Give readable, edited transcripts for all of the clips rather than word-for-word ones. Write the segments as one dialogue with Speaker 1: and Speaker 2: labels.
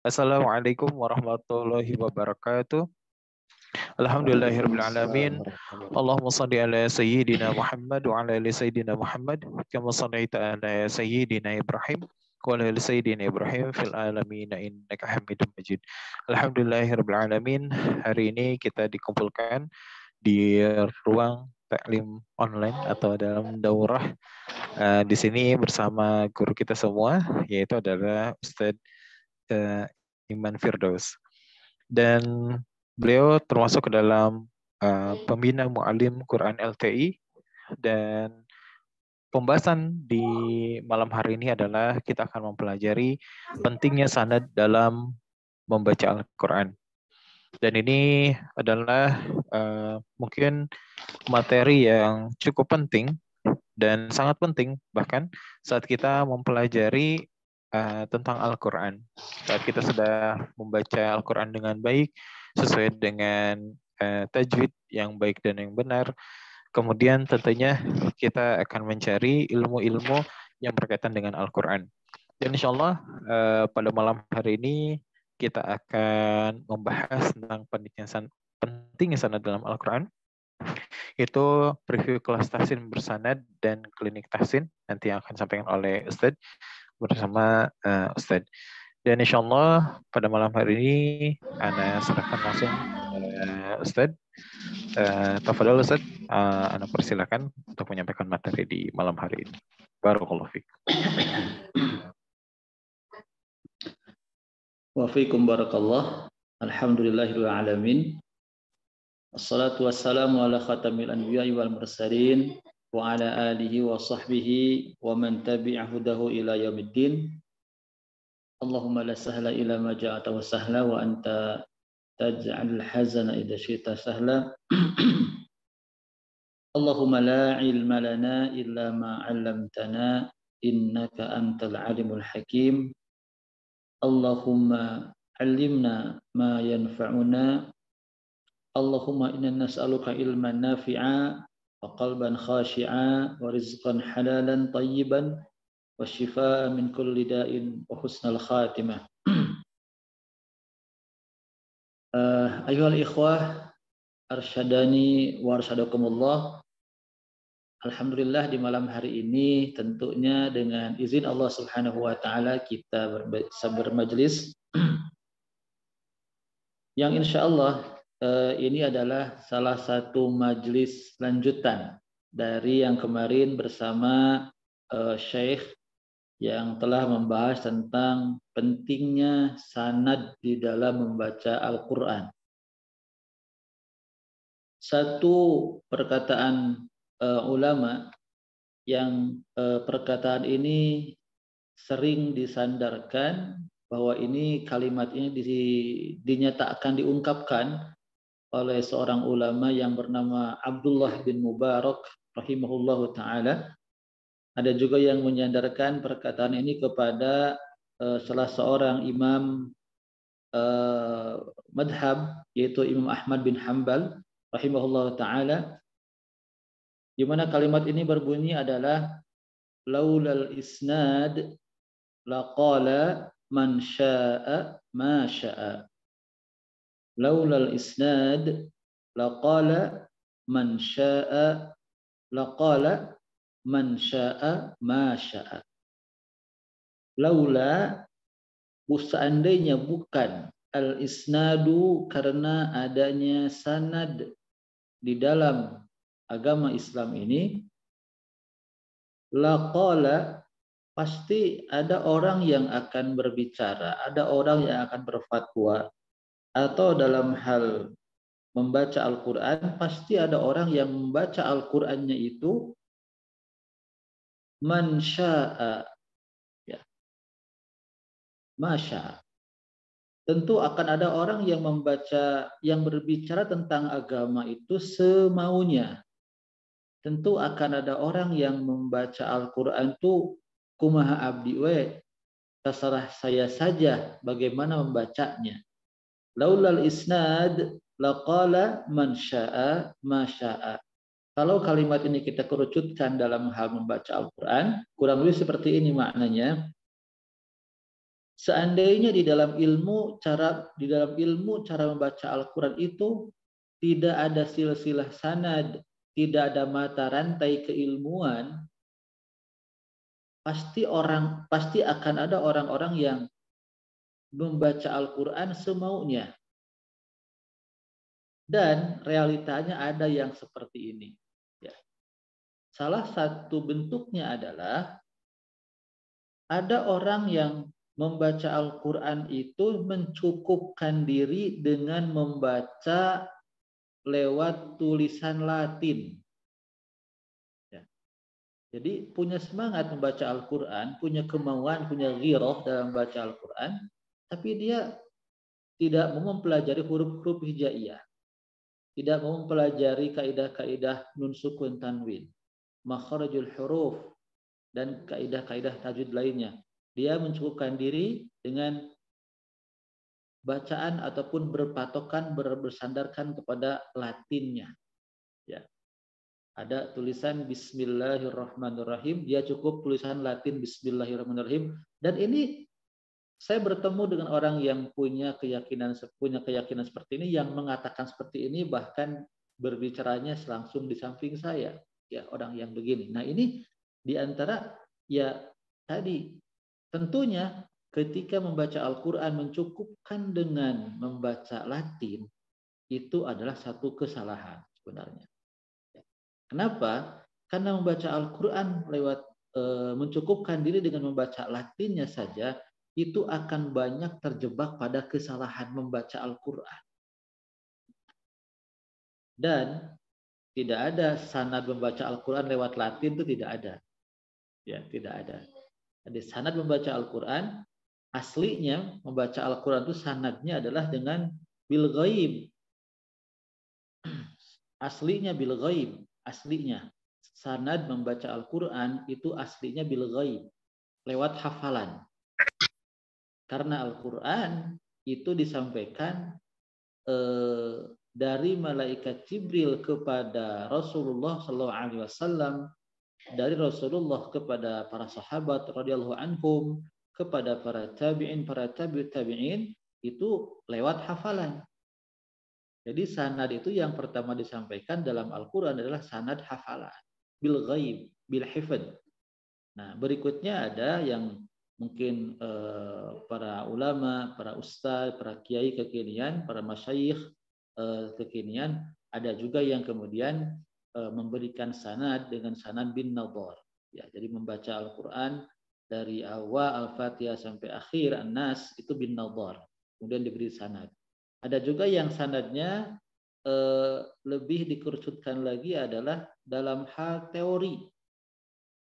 Speaker 1: Assalamualaikum warahmatullahi wabarakatuh.
Speaker 2: Waalaikumsalam
Speaker 1: Alhamdulillahirrahmanirrahim.
Speaker 2: warahmatullahi
Speaker 1: Allahumma salli ala Sayyidina Muhammad wa ala ali Sayyidina Muhammad. Kama sallaita ala Sayyidina Ibrahim wa ala ali Sayyidina Ibrahim fil alamin innaka Hamidum Majid. Alhamdulillahirrahmanirrahim. Hari ini kita dikumpulkan di ruang taklim online atau dalam daurah di sini bersama guru kita semua, yaitu adalah Ustadz Iman Firdaus. Dan beliau termasuk ke dalam pembina Mu'alim Quran LTI, dan pembahasan di malam hari ini adalah kita akan mempelajari pentingnya sanad dalam membaca Al-Quran. Dan ini adalah mungkin materi yang cukup penting dan sangat penting bahkan saat kita mempelajari tentang Al-Quran. Saat kita sudah membaca Al-Quran dengan baik, sesuai dengan tajwid yang baik dan yang benar, kemudian tentunya kita akan mencari ilmu-ilmu yang berkaitan dengan Al-Quran. Dan insya Allah pada malam hari ini kita akan membahas tentang pentingnya sanad dalam Al-Quran. Itu preview kelas tahsin bersanad dan klinik tahsin nanti yang akan disampaikan oleh Ustadz bersama Ustadz. Dan insya Allah pada malam hari ini Ana serahkan langsung Ustadz. Tafadhol Ustadz, Ana persilakan untuk menyampaikan materi di malam hari ini. Barakallahu fiik.
Speaker 2: Wa fiikum barakallah. Alhamdulillahirabbil alamin. Wassalatu wassalamu ala khatamil anbiya'i wal mursalin wa ala alihi wa sahbihi wa man tabi'a hudahu ila yaumiddin. Allahumma la sahla illa ma ja'ata wa sahla wa anta taj'alul hazana idza syi'ta sahla. Allahumma la ilma lana illa ma 'allamtana innaka antal alimul hakim. Allahumma 'allimna ma yanfa'una. Allahumma inna nas'aluka ilman nafi'a wa qalban khashi'a wa rizqan halalan tayyiban wa shifaa min kulli da'in wa husnal khatimah. Ayuhal ikhwah arsyadani wa arsyadakumullah. Alhamdulillah di malam hari ini tentunya dengan izin Allah Subhanahu wa taala kita bermajlis yang insyaallah ini adalah salah satu majlis lanjutan dari yang kemarin bersama Syekh yang telah membahas tentang pentingnya sanad di dalam membaca Al-Quran. Satu perkataan ulama yang perkataan ini sering disandarkan bahwa ini kalimat ini dinyatakan, diungkapkan oleh seorang ulama yang bernama Abdullah bin Mubarak rahimahullahu ta'ala. Ada juga yang menyandarkan perkataan ini kepada salah seorang imam madhab, yaitu Imam Ahmad bin Hanbal rahimahullahu ta'ala, di mana kalimat ini berbunyi adalah laulal isnad laqala man syaa ma syaa. Laulal isnad laqala man syaa laqala man syaa ma syaa. Laula, seandainya bukan al-isnadu, karena adanya sanad di dalam agama Islam ini, laqala, pasti ada orang yang akan berbicara, ada orang yang akan berfatwa, atau dalam hal membaca Al-Quran, pasti ada orang yang membaca Al-Qurannya itu man syaa, ya, masya. Tentu akan ada orang yang membaca, yang berbicara tentang agama itu semaunya. Tentu akan ada orang yang membaca Al-Quran itu kumaha abdi we, terserah saya saja bagaimana membacanya. Laulal isnad laqala man syaa ma syaa. Kalau kalimat ini kita kerucutkan dalam hal membaca Al-Quran, kurang lebih seperti ini maknanya. Seandainya di dalam ilmu cara membaca Al-Quran itu tidak ada silsilah sanad, tidak ada mata rantai keilmuan, pasti akan ada orang-orang yang membaca Al-Quran semaunya. Dan realitanya ada yang seperti ini. Ya. Salah satu bentuknya adalah ada orang yang membaca Al-Quran itu mencukupkan diri dengan membaca lewat tulisan Latin. Ya. Jadi punya semangat membaca Al-Quran, punya kemauan, punya ghirah dalam membaca Al-Quran, tapi dia tidak mau mempelajari huruf-huruf hijaiyah, tidak mau mempelajari kaidah-kaidah nun sukun tanwin, makharijul huruf, dan kaidah-kaidah tajwid lainnya. Dia mencukupkan diri dengan bacaan ataupun berpatokan bersandarkan kepada Latinnya. Ya. Ada tulisan Bismillahirrahmanirrahim, dia cukup tulisan Latin Bismillahirrahmanirrahim. Dan ini saya bertemu dengan orang yang punya keyakinan seperti ini, yang mengatakan seperti ini, bahkan berbicaranya langsung di samping saya. Ya, orang yang begini. Nah, ini di antara ya tadi tentunya ketika membaca Al-Quran mencukupkan dengan membaca Latin, itu adalah satu kesalahan sebenarnya. Kenapa? Karena membaca Al-Quran mencukupkan diri dengan membaca Latinnya saja, itu akan banyak terjebak pada kesalahan membaca Al-Quran. Dan tidak ada sanad membaca Al-Quran lewat Latin, itu tidak ada. Ya, tidak ada. Jadi sanad membaca Al-Quran, aslinya membaca Al-Quran itu sanadnya adalah dengan bil ghaib. Aslinya bil ghaib, aslinya. Sanad membaca Al-Quran itu aslinya bil ghaib, lewat hafalan. Karena Al-Quran itu disampaikan dari malaikat Jibril kepada Rasulullah SAW, dari Rasulullah kepada para sahabat radhiyallahu anhum, kepada para tabi'in, para tabi'in, itu lewat hafalan. Jadi sanad itu yang pertama disampaikan dalam Al-Quran adalah sanad hafalan, bil ghaib, bil hifd. Nah, berikutnya ada yang mungkin para ulama, para ustaz, para kiai kekinian, para masyayikh kekinian, ada juga yang kemudian memberikan sanad dengan sanad bin nadhar. Ya, jadi membaca Al-Quran dari awal Al-Fatihah sampai akhir An-Nas itu bin nadhar. Kemudian diberi sanad. Ada juga yang sanadnya lebih dikerucutkan lagi adalah dalam hal teori.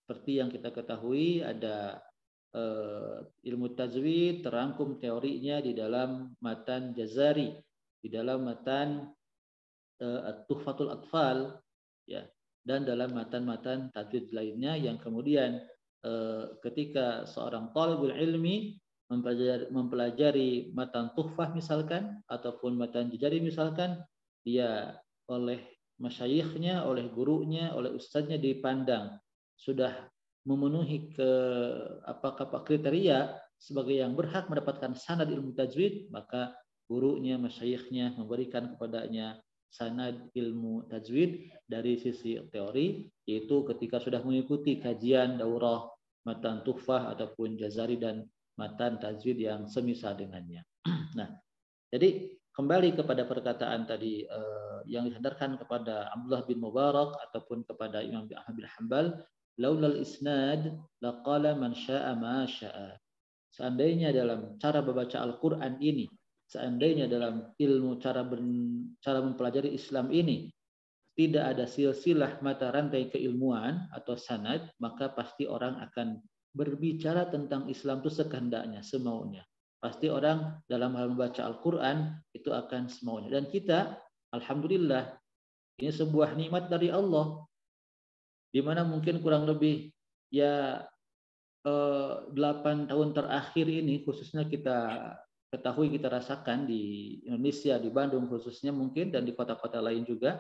Speaker 2: Seperti yang kita ketahui ada ilmu tajwid terangkum teorinya di dalam matan Jazari, di dalam matan Tuhfatul Atfal, ya, dan dalam matan-matan tajwid lainnya yang kemudian ketika seorang thalibul ilmi mempelajari matan Tuhfah misalkan ataupun matan Jazari misalkan, dia oleh masyayikhnya, oleh gurunya, oleh ustadznya dipandang sudah memenuhi kriteria sebagai yang berhak mendapatkan sanad ilmu tajwid, maka gurunya, masyayikhnya memberikan kepadanya sanad ilmu tajwid dari sisi teori, yaitu ketika sudah mengikuti kajian daurah matan Tuhfah ataupun Jazari dan matan tajwid yang semisal dengannya. Nah, jadi kembali kepada perkataan tadi yang disandarkan kepada Abdullah bin Mubarak ataupun kepada Imam Ahmad bin Hanbal, laulal isnad laqala man syaa ma syaa. Seandainya dalam cara membaca Al-Quran ini, seandainya dalam ilmu cara mempelajari Islam ini tidak ada silsilah mata rantai keilmuan atau sanad, maka pasti orang akan berbicara tentang Islam itu sekehendaknya, semaunya. Pasti orang dalam hal membaca Al-Quran itu akan semaunya. Dan kita, alhamdulillah, ini sebuah nikmat dari Allah, di mana mungkin kurang lebih ya 8 tahun terakhir ini khususnya kita ketahui, kita rasakan di Indonesia, di Bandung khususnya mungkin, dan di kota-kota lain juga,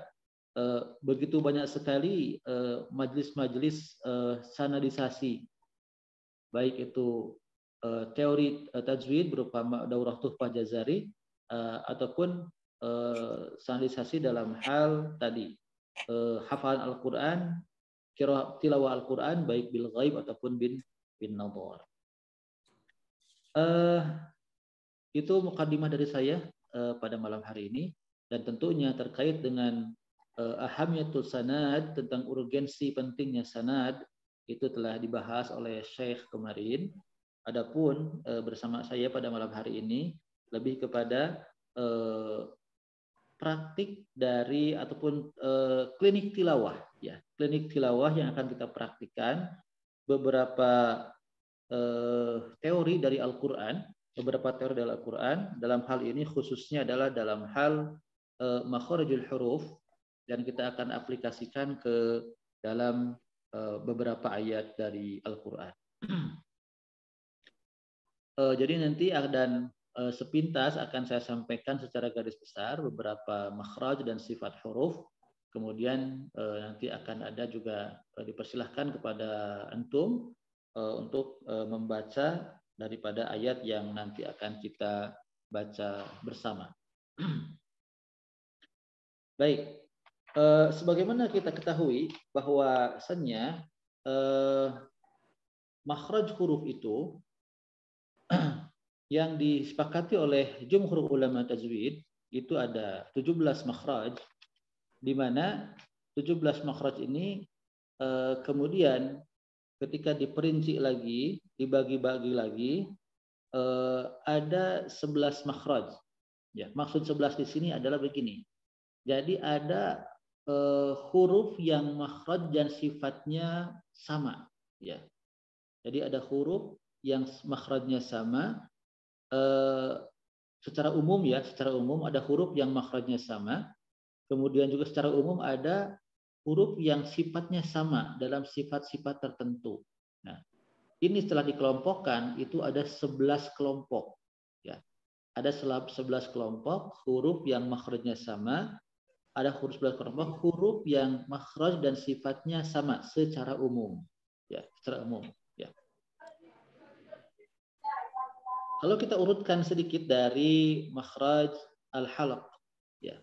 Speaker 2: begitu banyak sekali majelis-majelis sanadisasi, baik itu teori tajwid berupa daurah tuhfah jazari ataupun standarisasi dalam hal tadi hafalan Al-Quran, tilawah Al-Quran baik bil ghaib ataupun bin nadhar. Itu mukadimah dari saya pada malam hari ini, dan tentunya terkait dengan ahamiyatul sanad, tentang urgensi pentingnya sanad, itu telah dibahas oleh Syekh kemarin. Adapun bersama saya pada malam hari ini lebih kepada praktik dari ataupun klinik tilawah, ya, klinik tilawah yang akan kita praktikkan beberapa teori dari Al-Quran, dalam hal ini khususnya adalah dalam hal makharijul huruf, dan kita akan aplikasikan ke dalam beberapa ayat dari Al-Quran. Jadi nanti sepintas akan saya sampaikan secara garis besar beberapa makhraj dan sifat huruf. Kemudian nanti akan ada juga dipersilahkan kepada antum untuk membaca daripada ayat yang nanti akan kita baca bersama. Baik, sebagaimana kita ketahui bahwasannya makhraj huruf itu yang disepakati oleh jumhur ulama tajwid itu ada 17 makhraj, di mana 17 makhraj ini kemudian ketika diperinci lagi, dibagi-bagi lagi, ada 11 makhraj. Ya, maksud 11 di sini adalah begini. Jadi ada huruf yang makhraj dan sifatnya sama. Ya. Jadi ada huruf yang makhrajnya sama. Secara umum ada huruf yang makhrajnya sama. Kemudian juga secara umum ada huruf yang sifatnya sama dalam sifat-sifat tertentu. Nah, ini setelah dikelompokkan itu ada 11 kelompok. Ya. Ada 11 kelompok huruf yang makhrajnya sama, ada 11 kelompok huruf yang makhraj dan sifatnya sama secara umum. Ya, secara umum. Ya. Kalau kita urutkan sedikit dari makhraj al-halaq, ya.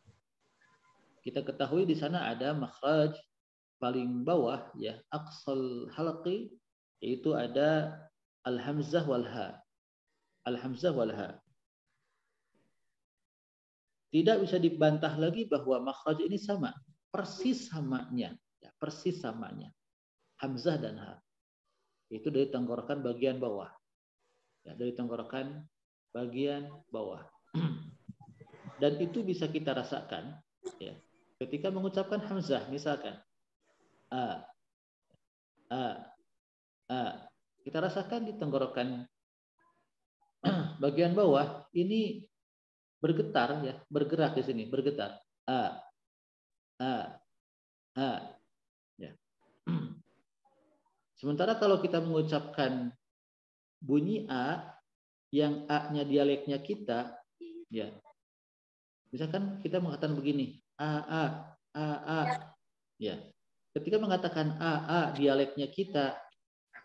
Speaker 2: Kita ketahui di sana ada makhraj paling bawah, ya, aqsal halaqi, yaitu ada al-hamzah wal ha. Al-hamzah wal ha. Tidak bisa dibantah lagi bahwa makhraj ini sama, persis samanya, ya, persis samanya. Hamzah dan ha. Itu dari tenggorokan bagian bawah. Ya, dari tenggorokan bagian bawah. Dan itu bisa kita rasakan, ya, ketika mengucapkan hamzah, misalkan a, kita rasakan di tenggorokan bagian bawah ini bergetar, ya, bergerak di sini, bergetar. Ya. Sementara kalau kita mengucapkan bunyi a, yang a-nya dialeknya kita, ya, misalkan kita mengatakan begini, a, ya. Ketika mengatakan a dialeknya kita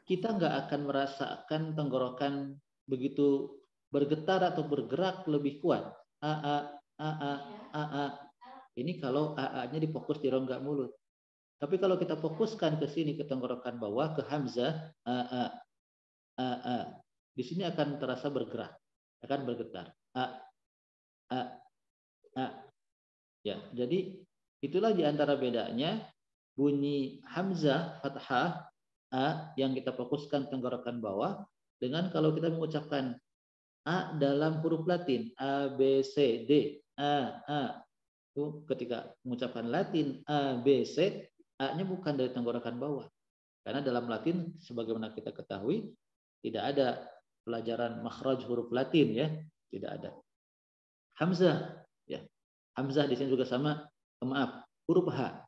Speaker 2: nggak akan merasakan tenggorokan begitu bergetar atau bergerak lebih kuat. A. Ini kalau a-nya difokus di rongga mulut. Tapi kalau kita fokuskan ke sini, ke tenggorokan bawah, ke hamzah, a. Di sini akan terasa bergerak, akan bergetar. A. Ya, jadi itulah diantara bedanya bunyi hamzah fathah a yang kita fokuskan tenggorokan bawah dengan kalau kita mengucapkan a dalam huruf Latin, a b c d, a. Itu ketika mengucapkan Latin a b c, a-nya bukan dari tenggorokan bawah. Karena dalam Latin sebagaimana kita ketahui tidak ada pelajaran makhraj huruf Latin, ya, tidak ada. Hamzah, ya. Hamzah di sini juga sama, maaf, huruf H.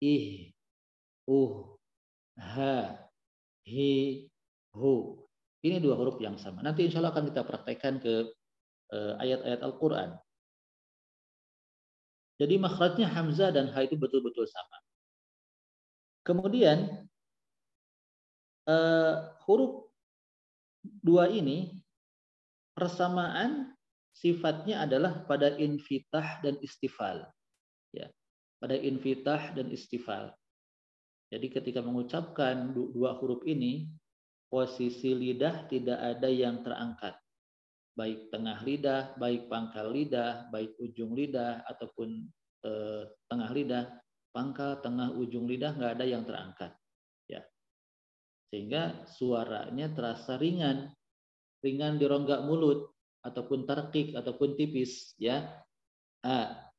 Speaker 2: Ih, ha, hi, hu. Ini dua huruf yang sama. Nanti insya Allah akan kita praktekkan ke ayat-ayat Al-Quran. Jadi makhrajnya hamzah dan ha itu betul-betul sama. Kemudian huruf dua ini persamaan sifatnya adalah pada infitah dan istifal. Ya, pada infitah dan istifal. Jadi ketika mengucapkan dua huruf ini, posisi lidah tidak ada yang terangkat. Baik tengah lidah, baik pangkal lidah, baik ujung lidah, ataupun tengah lidah, pangkal, tengah, ujung lidah, nggak ada yang terangkat. Ya. Sehingga suaranya terasa ringan di rongga mulut, ataupun tarkik, ataupun tipis. Ya. A,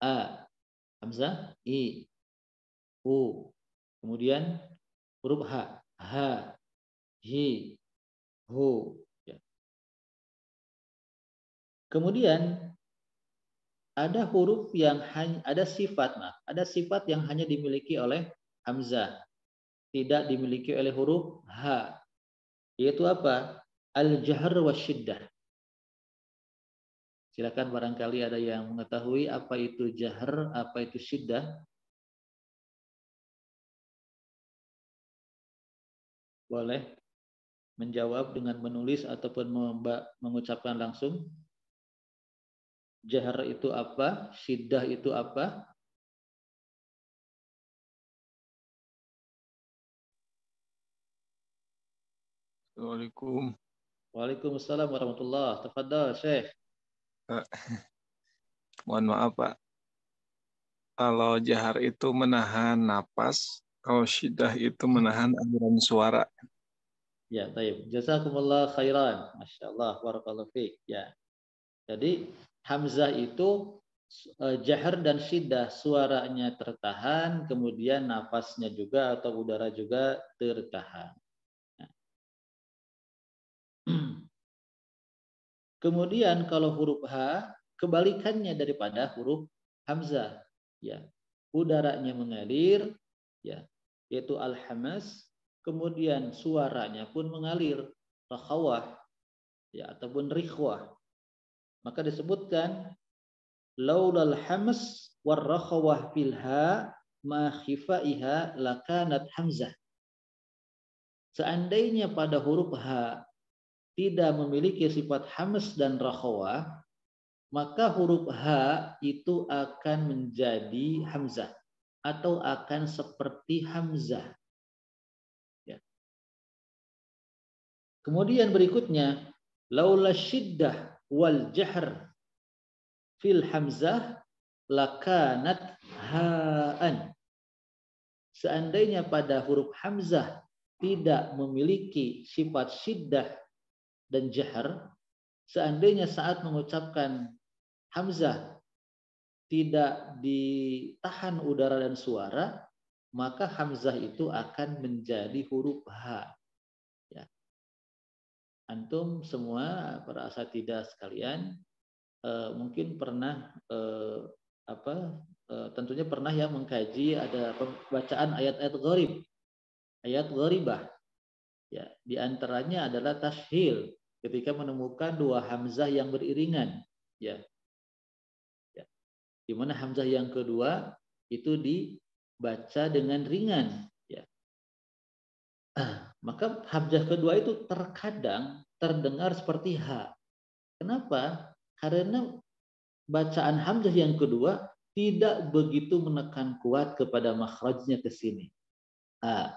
Speaker 2: A, hamzah, I, U. Kemudian huruf H, Hi, Hu. Ya. Kemudian ada huruf yang ada sifat yang hanya dimiliki oleh hamzah, tidak dimiliki oleh huruf H. Yaitu apa? Al-jahr wa syiddah. Silakan barangkali ada yang mengetahui apa itu jahr, apa itu syiddah. Boleh menjawab dengan menulis ataupun mengucapkan langsung. Jahr itu apa? Syiddah itu apa?
Speaker 3: Assalamualaikum.
Speaker 2: Waalaikumsalam warahmatullahi wabarakatuh. Tafadhal, Syekh.
Speaker 3: Mohon maaf, Pak. Kalau jahar itu menahan napas, kalau syiddah itu menahan aliran suara.
Speaker 2: Ya, baik. Jazakumullah khairan. Masya Allah, barakallahu fiik. Ya. Jadi hamzah itu jahr dan syiddah, suaranya tertahan, kemudian nafasnya juga atau udara juga tertahan. Nah. Kemudian kalau huruf H, kebalikannya daripada huruf hamzah. Ya. Udaranya mengalir, ya, yaitu al-hamas, kemudian suaranya pun mengalir, rakhawah, ya, ataupun rikhwah. Maka disebutkan laulal hamas war rakhawah fil ha ma khifaiha lakanat hamzah. Seandainya pada huruf H tidak memiliki sifat hamas dan rakhawah, maka huruf H itu akan menjadi hamzah atau akan seperti hamzah. Ya. Kemudian berikutnya, laula syiddah wal jahr fil hamzah lakanat ha'an. Seandainya pada huruf hamzah tidak memiliki sifat syiddah dan jahr, seandainya saat mengucapkan hamzah tidak ditahan udara dan suara, maka hamzah itu akan menjadi huruf H. Ya. Antum semua para asatidzah sekalian mungkin pernah tentunya pernah ya mengkaji ada bacaan ayat-ayat gharib, ayat gharibah. Ya, di antaranya adalah tashhil ketika menemukan dua hamzah yang beriringan, ya. Ya. Di mana hamzah yang kedua itu dibaca dengan ringan, ya. Maka hamzah kedua itu terkadang terdengar seperti H. Kenapa? Karena bacaan hamzah yang kedua tidak begitu menekan kuat kepada makhrajnya ke sini. A.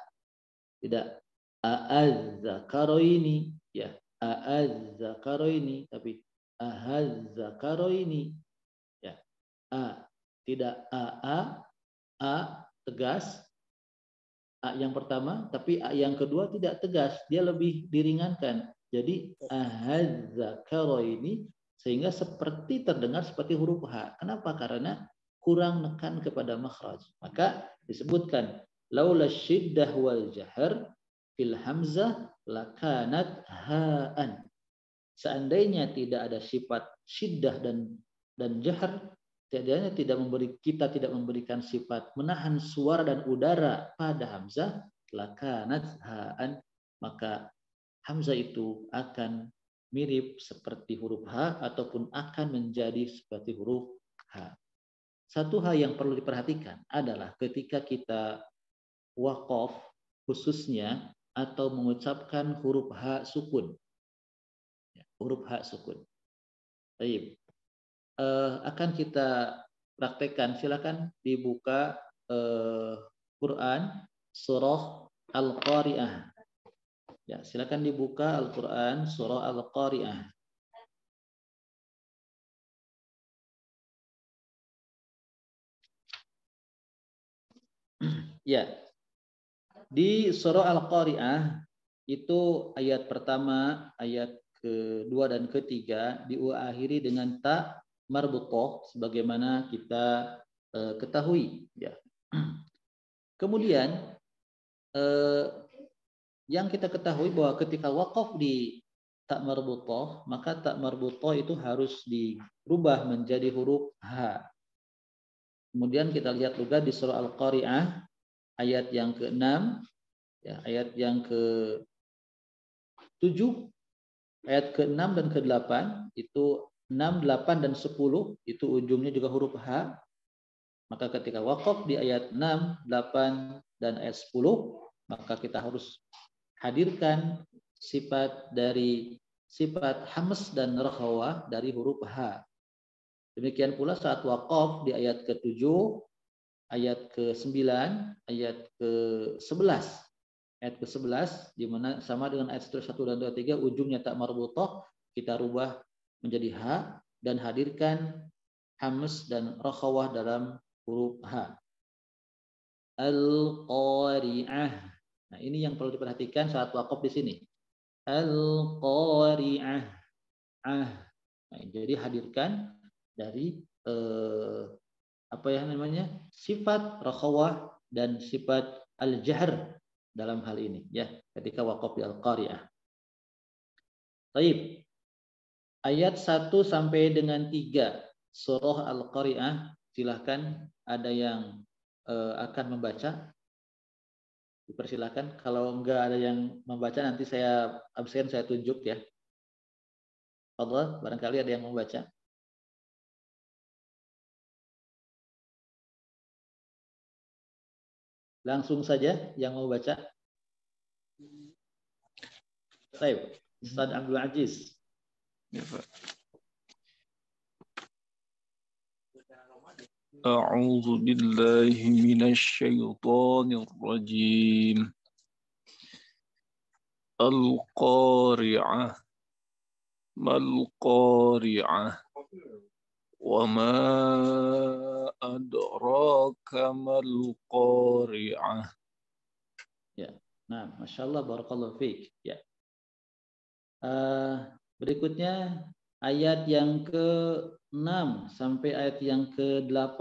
Speaker 2: Tidak a'azzakaroini, ya. A'azzakaroini, tapi ahazakaroini, ya. A. Tidak a tegas. A yang pertama, tapi A yang kedua tidak tegas, dia lebih diringankan. Jadi ahazakaroini, sehingga seperti terdengar seperti huruf H. Kenapa? Karena kurang nekan kepada makhraj. Maka disebutkan laula syiddah wal jahr fil hamzah lakanat ha'an. Seandainya tidak ada sifat syiddah dan jahr, kita tidak memberikan sifat menahan suara dan udara pada hamzah, lakanat ha'an, maka hamzah itu akan mirip seperti huruf H ataupun akan menjadi seperti huruf H. Satu hal yang perlu diperhatikan adalah ketika kita waqaf khususnya atau mengucapkan huruf H sukun. Huruf H sukun. Baik. Akan kita praktekkan. Silakan dibuka Quran surah Al-Qari'ah. Ya, silakan dibuka Al-Quran surah Al-Qari'ah. Ya, di surah Al-Qari'ah itu ayat pertama, ayat kedua dan ketiga diakhiri dengan ta marbutah sebagaimana kita ketahui. Ya. Kemudian yang kita ketahui bahwa ketika wakaf di tak marbutah, maka tak marbutah itu harus dirubah menjadi huruf H. Kemudian kita lihat juga di surah Al-Qari'ah ayat yang ke-6, ya, ayat yang ke-7, ayat ke-6 dan ke-8 itu 6, 8 dan 10 itu ujungnya juga huruf H. Maka ketika wakaf di ayat 6, 8 dan ayat 10, maka kita harus hadirkan sifat hams dan rakhawah dari huruf H. Demikian pula saat wakaf di ayat ke-7, ayat ke-9, ayat ke-11. Ayat ke-11 di mana sama dengan ayat 1 dan 2, 3 ujungnya tak marbutah kita rubah menjadi H dan hadirkan hams dan rakhawah dalam huruf H. Al-Qari'ah. Nah, ini yang perlu diperhatikan saat wakaf di sini. Al-Qari'ah. Nah, jadi hadirkan dari apa ya namanya? Sifat rakhawah dan sifat al-jahr dalam hal ini ya, ketika wakaf di Al-Qari'ah. Baik. Ayat 1 sampai dengan 3 surah Al-Qari'ah, silahkan ada yang akan membaca. Dipersilakan. Kalau enggak ada yang membaca nanti saya absen, saya tunjuk ya. Fadhal, barangkali ada yang membaca. Langsung saja yang mau baca. Baik, Ustaz Abdul Aziz.
Speaker 3: Ya, Pak. A'udzu billahi minasyaitonir rajim. Al-Qari'ah. Mal-Qari'ah. Wa ma adraka mal-Qari'ah.
Speaker 2: Ya. Nah, Masya Allah, barakallahu fiik. Ya. Berikutnya ayat yang ke-6 sampai ayat yang ke-8,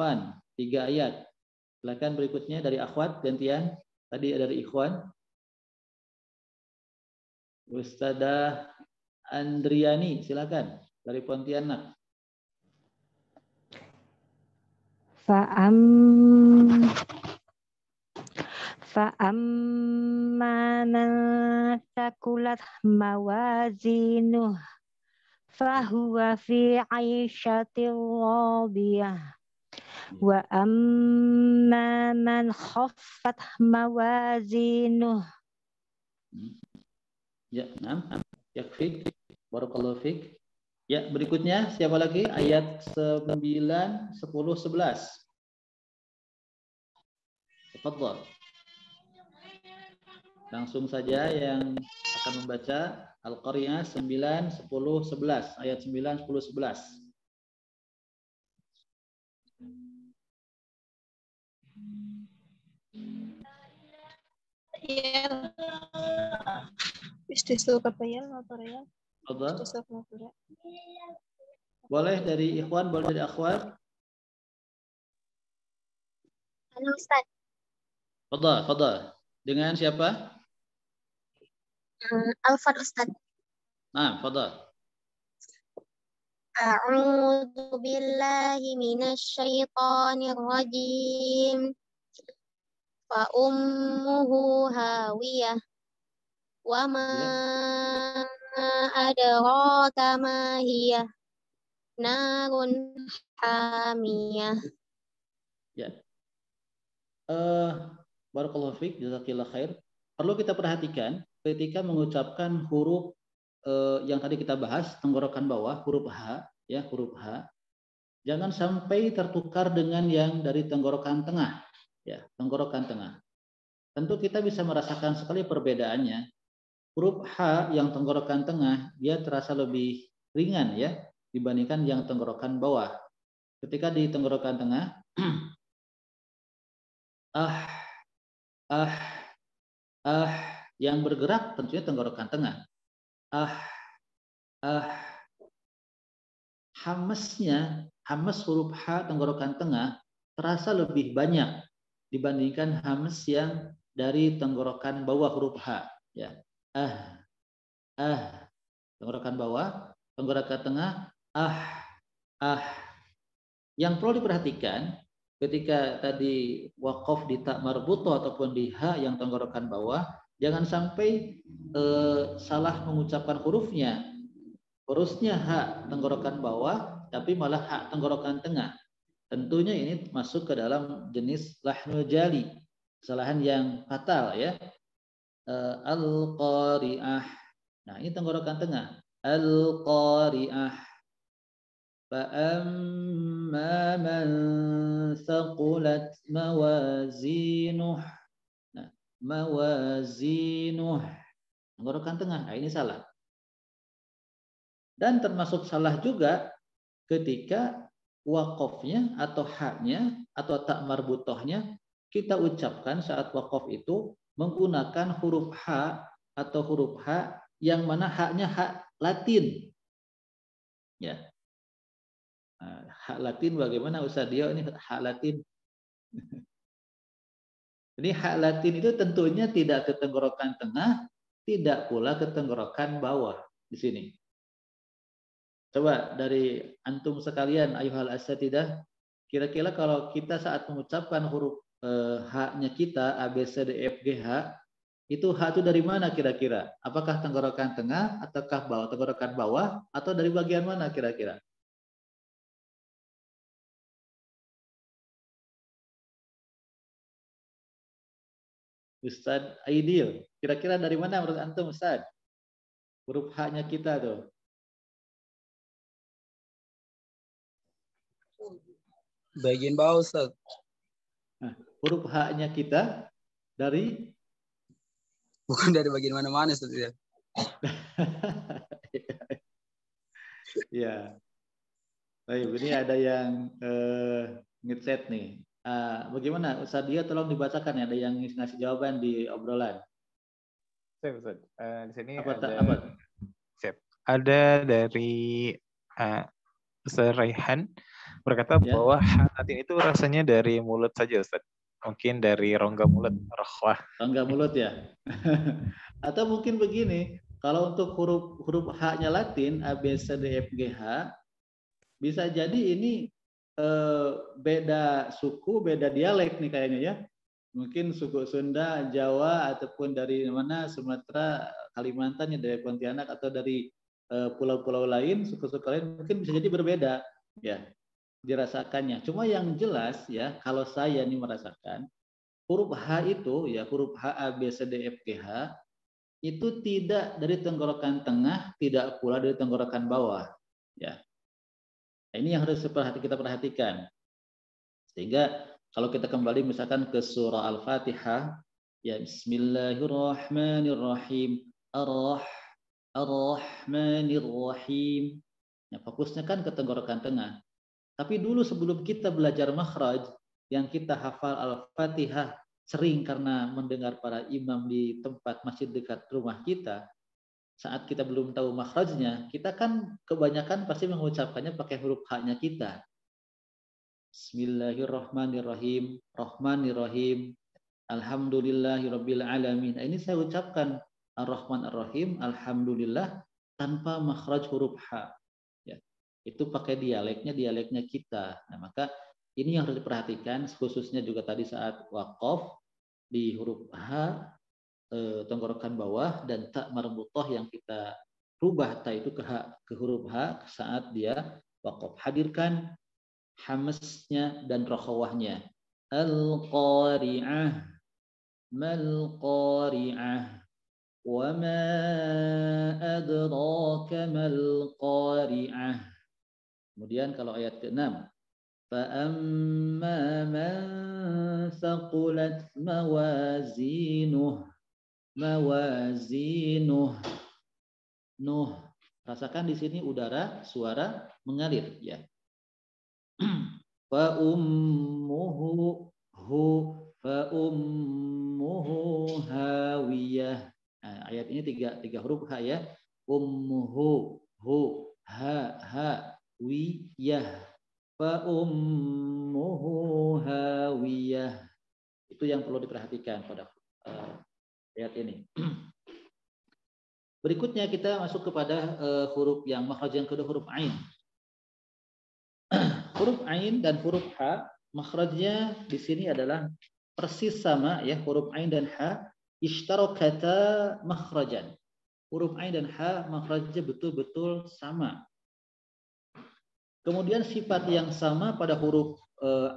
Speaker 2: 3 ayat. Silakan berikutnya dari akhwat gantian. Tadi dari ikhwan. Ustadzah Andriani, silakan dari Pontianak.
Speaker 4: Fa'amman takulat mawazinuh fahuwa fi 'aisyatir radiyah wa amma man khaffat mawazinuh.
Speaker 2: Ya, nah, yakfik, barakallahu fik. Ya, berikutnya siapa lagi? Ayat 9, 10, 11. Tafadhal. Langsung saja yang akan membaca Al-Qari'ah 9, 10, 11. Ayat 9, 10, 11.
Speaker 5: Ya. Istislu kapayan notorial.
Speaker 2: Boleh dari ikhwan, boleh dari akhwat.
Speaker 5: Halo Ustaz.
Speaker 2: Fadhal. Dengan siapa?
Speaker 5: Alfad Ustaz.
Speaker 2: Nah, fadhal.
Speaker 5: A'udzu billahi minasyaitonir rajim. Fa ummuhu hawiyah. Wa ma adraka ma hiya. Narun hamiyah.
Speaker 2: Ya. Barakallahu fiik, jazakillah khair. Perlu kita perhatikan ketika mengucapkan huruf yang tadi kita bahas, tenggorokan bawah, huruf H, ya huruf H, jangan sampai tertukar dengan yang dari tenggorokan tengah, ya tenggorokan tengah. Tentu kita bisa merasakan sekali perbedaannya. Huruf H yang tenggorokan tengah dia terasa lebih ringan ya dibandingkan yang tenggorokan bawah. Ketika di tenggorokan tengah, yang bergerak tentunya tenggorokan tengah. Hamas huruf H tenggorokan tengah terasa lebih banyak dibandingkan hamas yang dari tenggorokan bawah huruf H. Ya, tenggorokan bawah, tenggorokan tengah, Yang perlu diperhatikan ketika tadi waqaf di ta marbutoh ataupun di H yang tenggorokan bawah, jangan sampai salah mengucapkan hurufnya. Hurufnya H tenggorokan bawah, tapi malah H tenggorokan tengah. Tentunya ini masuk ke dalam jenis lahnul jali, kesalahan yang fatal ya. Al-qari'ah. Nah, ini tenggorokan tengah. Al-qari'ah. Fa'amma man thaqulat mawazinuh. Nah, mawazinuh. Tenggorokan tengah. Nah, ini salah. Dan termasuk salah juga ketika waqafnya atau haknya atau tak marbutohnya kita ucapkan saat waqaf itu menggunakan huruf H atau huruf H yang mana haknya hak Latin. Ya. Nah, hak Latin bagaimana Ustaz Dio ini hak Latin? Ini hak Latin itu tentunya tidak ke tenggorokan tengah, tidak pula ke tenggorokan bawah di sini. Coba dari antum sekalian ayuhal asatidah, kira-kira kalau kita saat mengucapkan huruf H-nya kita A B C D E F G H, itu H itu dari mana kira-kira? Apakah tenggorokan tengah ataukah bawah tenggorokan bawah atau dari bagian mana kira-kira? Ustadz Aidil, kira-kira dari mana menurut antum Ustadz? Huruf H-nya kita tuh.
Speaker 6: Bagian bawah Ustaz.
Speaker 2: Nah, huruf H-nya kita dari
Speaker 6: Bukan dari bagian mana-mana Ustaz ya.
Speaker 2: Ya. Baik, ini ada yang nge-chat nih. Bagaimana Ustaz Dia tolong dibacakan ya, ada yang ngasih jawaban di obrolan.
Speaker 1: Ustaz. Di sini
Speaker 2: Apa?
Speaker 1: ada dari Ustaz Raihan berkata
Speaker 2: Ya.
Speaker 1: bahwa Latin itu rasanya dari mulut saja Ustaz. Mungkin dari rongga mulut, rohwah.
Speaker 2: Rongga mulut ya. Atau mungkin begini, kalau untuk huruf H-nya Latin A B C D E F G H, bisa jadi ini beda suku, beda dialek nih kayaknya ya. Mungkin suku Sunda, Jawa ataupun dari mana Sumatera, Kalimantan ya, dari Pontianak atau dari pulau-pulau lain, suku-suku lain mungkin bisa jadi berbeda ya dirasakannya. Cuma yang jelas ya kalau saya nih merasakan huruf H itu ya huruf H A B C D E F G H itu tidak dari tenggorokan tengah, tidak pula dari tenggorokan bawah ya. Nah, ini yang harus kita perhatikan. Sehingga kalau kita kembali misalkan ke surah Al-Fatihah ya Bismillahirrahmanirrahim Ar-Rahmanirrahim. Ya, fokusnya kan ke tenggorokan tengah. Tapi dulu sebelum kita belajar makhraj, yang kita hafal Al-Fatihah sering karena mendengar para imam di tempat masjid dekat rumah kita, saat kita belum tahu makhrajnya, kita kan kebanyakan pasti mengucapkannya pakai huruf H-nya kita. Bismillahirrahmanirrahim, Rahmanirrahim, Alhamdulillahirabbil alamin. Nah, ini saya ucapkan Ar-Rahman Ar-Rahim, Alhamdulillah tanpa makhraj huruf H. Ya. Itu pakai dialeknya kita. Nah, maka ini yang harus diperhatikan, khususnya juga tadi saat waqaf di huruf H, tenggorokan bawah dan tak marbutoh yang kita rubah ta itu ke huruf H saat dia waqaf. Hadirkan hamasnya dan rokhawahnya. Al-qari'ah, mal-qari'ah. Wa ma adraka mal qari'ah. Kemudian kalau ayat ke-6, fa amma man thaqulat mawazinuh. Nuh. Rasakan di sini udara, suara mengalir ya. Fa ummuhu hawiyah. Nah, ayat ini tiga huruf ha ya. Ummuhu hawiyah. Fa ummuhu hawiyah. Itu yang perlu diperhatikan pada ayat ini. Berikutnya kita masuk kepada huruf yang makhraj yang kedua, huruf ain. Huruf ain dan huruf ha, makhrajnya di sini adalah persis sama ya, huruf ain dan ha ishtarakata makhrajan. Huruf ain dan ha makhrajnya betul-betul sama. Kemudian sifat yang sama pada huruf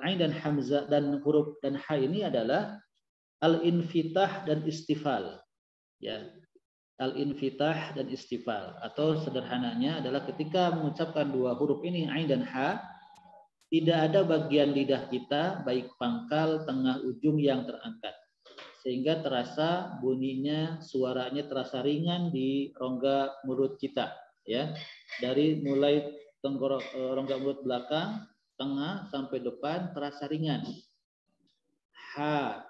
Speaker 2: ain dan hamzah dan huruf dan ha ini adalah al-infitah dan istifal. Ya. Al-infitah dan istifal, atau sederhananya adalah ketika mengucapkan dua huruf ini ain dan ha, tidak ada bagian lidah kita baik pangkal, tengah, ujung yang terangkat, sehingga terasa bunyinya, suaranya terasa ringan di rongga mulut kita ya, dari mulai rongga mulut belakang, tengah sampai depan terasa ringan. Ha,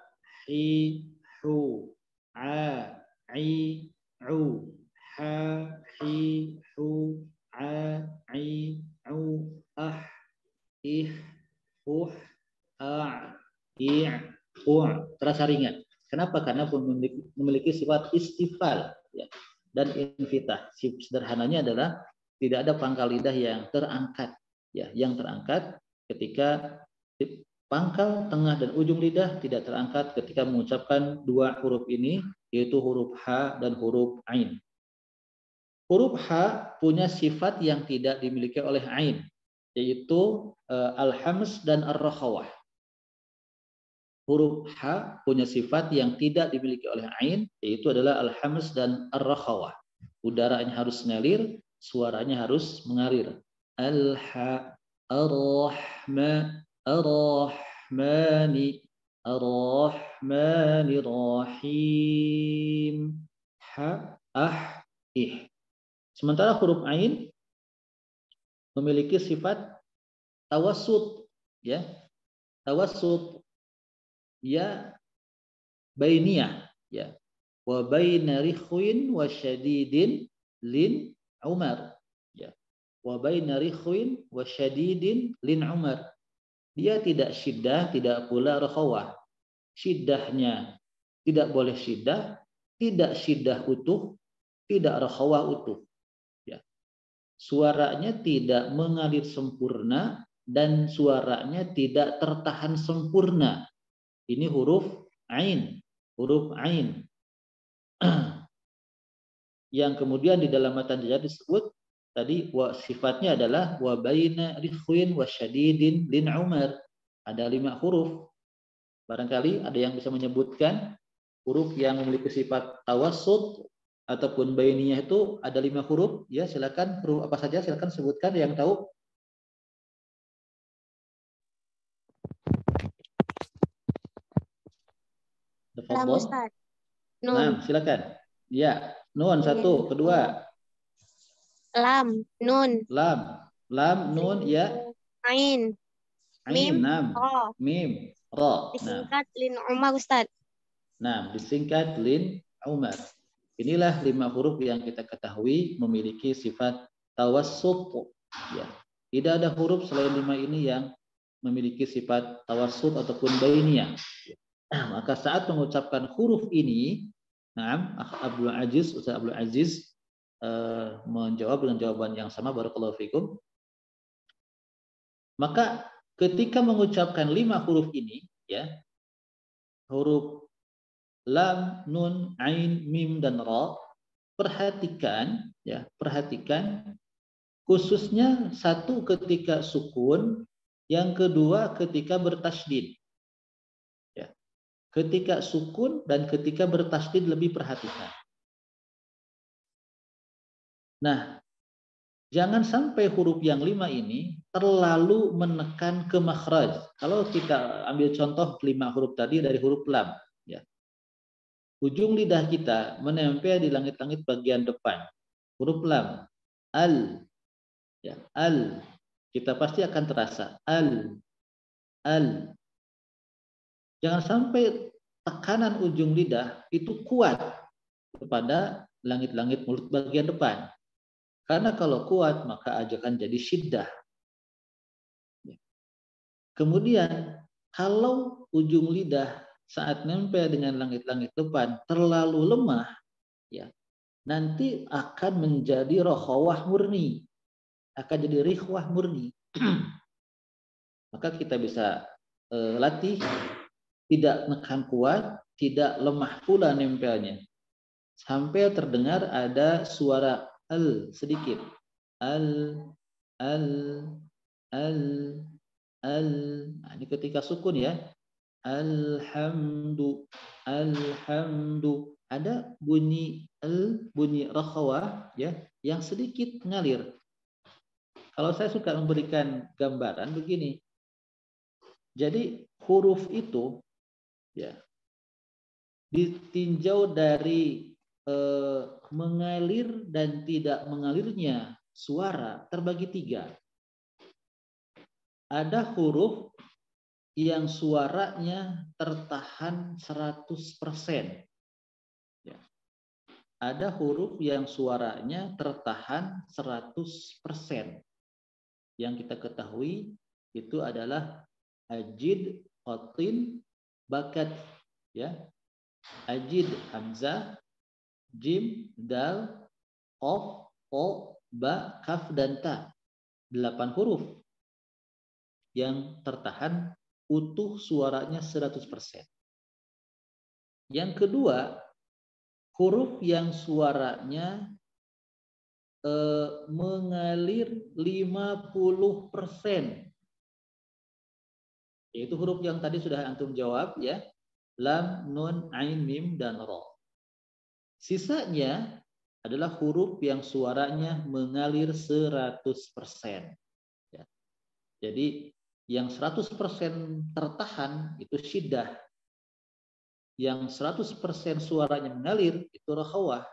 Speaker 2: hi, hu, a, i, u, ha, hi, hu, a, i, u, ah, ih, a, i, u, terasa ringan. Kenapa? Karena memiliki sifat istifal ya, dan infitah. Sederhananya adalah tidak ada pangkal lidah yang terangkat ya, yang terangkat ketika pangkal, tengah, dan ujung lidah tidak terangkat ketika mengucapkan dua huruf ini, yaitu huruf ha dan huruf ain. Huruf ha punya sifat yang tidak dimiliki oleh ain, yaitu al-hams dan ar-rakhawah. Huruf ha punya sifat yang tidak dimiliki oleh ain, yaitu adalah al-hams dan ar-rakhawah. Udaranya harus mengalir, suaranya harus mengalir. Al-ha, ar-rahma, ar-rahmani, ar-rahmani rahim, ha, ah, ih. Sementara huruf ain memiliki sifat tawassut ya, tawassut ya, bainiyah ya, wa baina rikhwin wa syadidin lin umar ya, wa baina rikhwin wa syadidin lin umar. Dia tidak syiddah, tidak pula rakhawah. Syiddahnya tidak boleh syiddah, tidak syiddah utuh, tidak rakhawah utuh. Ya. Suaranya tidak mengalir sempurna dan suaranya tidak tertahan sempurna. Ini huruf ain, huruf ain. Yang kemudian di dalam matan jajar disebut tadi sifatnya adalah wa baina rikhwin wa syadidin lin umar. Ada 5 huruf. Barangkali ada yang bisa menyebutkan huruf yang memiliki sifat tawassut ataupun bainiyah itu ada 5 huruf. Ya, silakan huruf apa saja, silakan sebutkan yang tahu.
Speaker 5: Lam Ustaz. Nun.
Speaker 2: Nah, silakan. Ya, nun 1, kedua.
Speaker 5: Lam, nun.
Speaker 2: Lam, nun, ya.
Speaker 5: Ain. Mim,
Speaker 2: 6.
Speaker 5: ro.
Speaker 2: Mim, ro.
Speaker 5: Disingkat lin umar Ustaz.
Speaker 2: Nah, disingkat lin umar. Inilah 5 huruf yang kita ketahui memiliki sifat tawassut. Ya. Tidak ada huruf selain 5 ini yang memiliki sifat tawassut ataupun bainiyah. Maka saat mengucapkan huruf ini, Ustaz Abdul Aziz menjawab dengan jawaban yang sama, barakallahu fikum. Maka ketika mengucapkan 5 huruf ini, ya, huruf lam, nun, ain, mim, dan ra, perhatikan, ya, perhatikan khususnya 1 ketika sukun, yang kedua ketika bertasydid. Ya. Ketika sukun dan ketika bertasydid lebih perhatikan. Nah, jangan sampai huruf yang 5 ini terlalu menekan ke makhraj. Kalau kita ambil contoh 5 huruf tadi dari huruf lam, ya. Ujung lidah kita menempel di langit-langit bagian depan. Huruf lam, al, ya, al. Kita pasti akan terasa al. Jangan sampai tekanan ujung lidah itu kuat kepada langit-langit mulut bagian depan. Karena kalau kuat maka akan jadi syiddah. Kemudian kalau ujung lidah saat nempel dengan langit-langit depan terlalu lemah, ya, nanti akan menjadi rokhawah murni, akan jadi rikhwah murni. Maka kita bisa latih tidak nekan kuat, tidak lemah pula nempelnya, sampai terdengar ada suara al sedikit, al. Nah, ini ketika sukun ya, alhamdu. Ada bunyi bunyi rakhawah ya, yang sedikit ngalir. Kalau saya suka memberikan gambaran begini. Jadi huruf itu ya ditinjau dari mengalir dan tidak mengalirnya suara terbagi 3. Ada huruf yang suaranya tertahan 100%. Ya. Ada huruf yang suaranya tertahan 100%. Yang kita ketahui itu adalah ajid, qatin, bakat. Ya. Ajid, hamzah, jim, dal, qaf, o, ba, kaf, dan ta. 8 huruf yang tertahan utuh suaranya 100%. Yang kedua, huruf yang suaranya mengalir 50%. Yaitu huruf yang tadi sudah antum jawab ya. Lam, nun, ain, mim, dan ra. Sisanya adalah huruf yang suaranya mengalir 100%. Ya. Jadi yang 100% tertahan itu syiddah. Yang 100% suaranya mengalir itu rakhawah.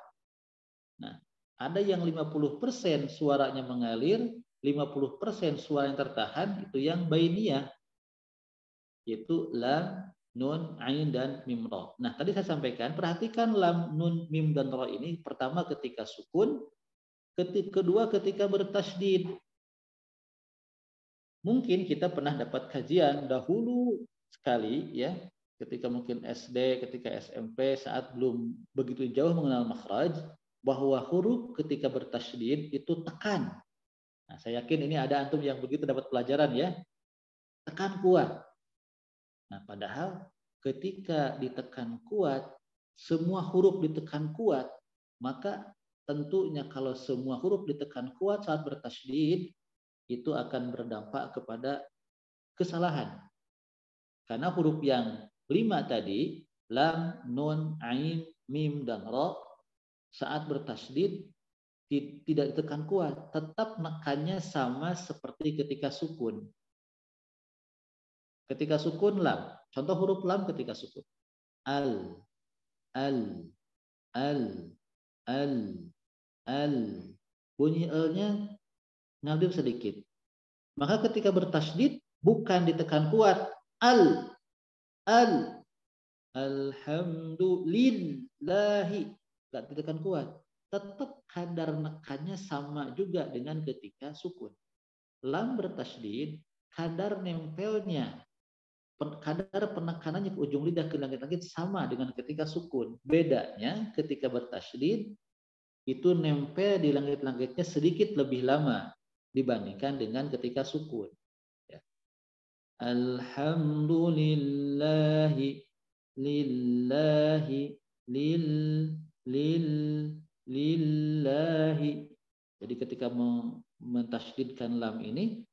Speaker 2: Nah, ada yang 50% suaranya mengalir, 50% suara yang tertahan itu yang bainiyah. Yaitu lam, nun, ain, dan mim, ra. Nah, tadi saya sampaikan, perhatikan lam, nun, mim, dan ra ini pertama ketika sukun, kedua ketika bertasydid. Mungkin kita pernah dapat kajian dahulu sekali ya, ketika mungkin SD, ketika SMP, saat belum begitu jauh mengenal makhraj, bahwa huruf ketika bertasydid itu tekan. Nah, saya yakin ini ada antum yang begitu dapat pelajaran ya. Tekan kuat. Nah, padahal ketika ditekan kuat, semua huruf ditekan kuat, maka tentunya kalau semua huruf ditekan kuat saat bertasydid, itu akan berdampak kepada kesalahan. Karena huruf yang 5 tadi, lam, nun, ain, mim, dan ra, saat bertasydid tidak ditekan kuat, tetap nekannya sama seperti ketika sukun. Ketika sukun lam, contoh huruf lam ketika sukun. Al. Bunyi L-nya ngalir sedikit. Maka ketika bertasydid bukan ditekan kuat. Alhamdulillahi. Tidak ditekan kuat. Tetap kadar nekannya sama juga dengan ketika sukun. Lam bertasydid, kadar nempelnya, kadar penekanannya ke ujung lidah ke langit-langit sama dengan ketika sukun. Bedanya ketika bertasydid itu nempel di langit-langitnya sedikit lebih lama dibandingkan dengan ketika sukun. Ya. Alhamdulillahi, lillahi, lillahi. Jadi ketika mentasydidkan lam ini,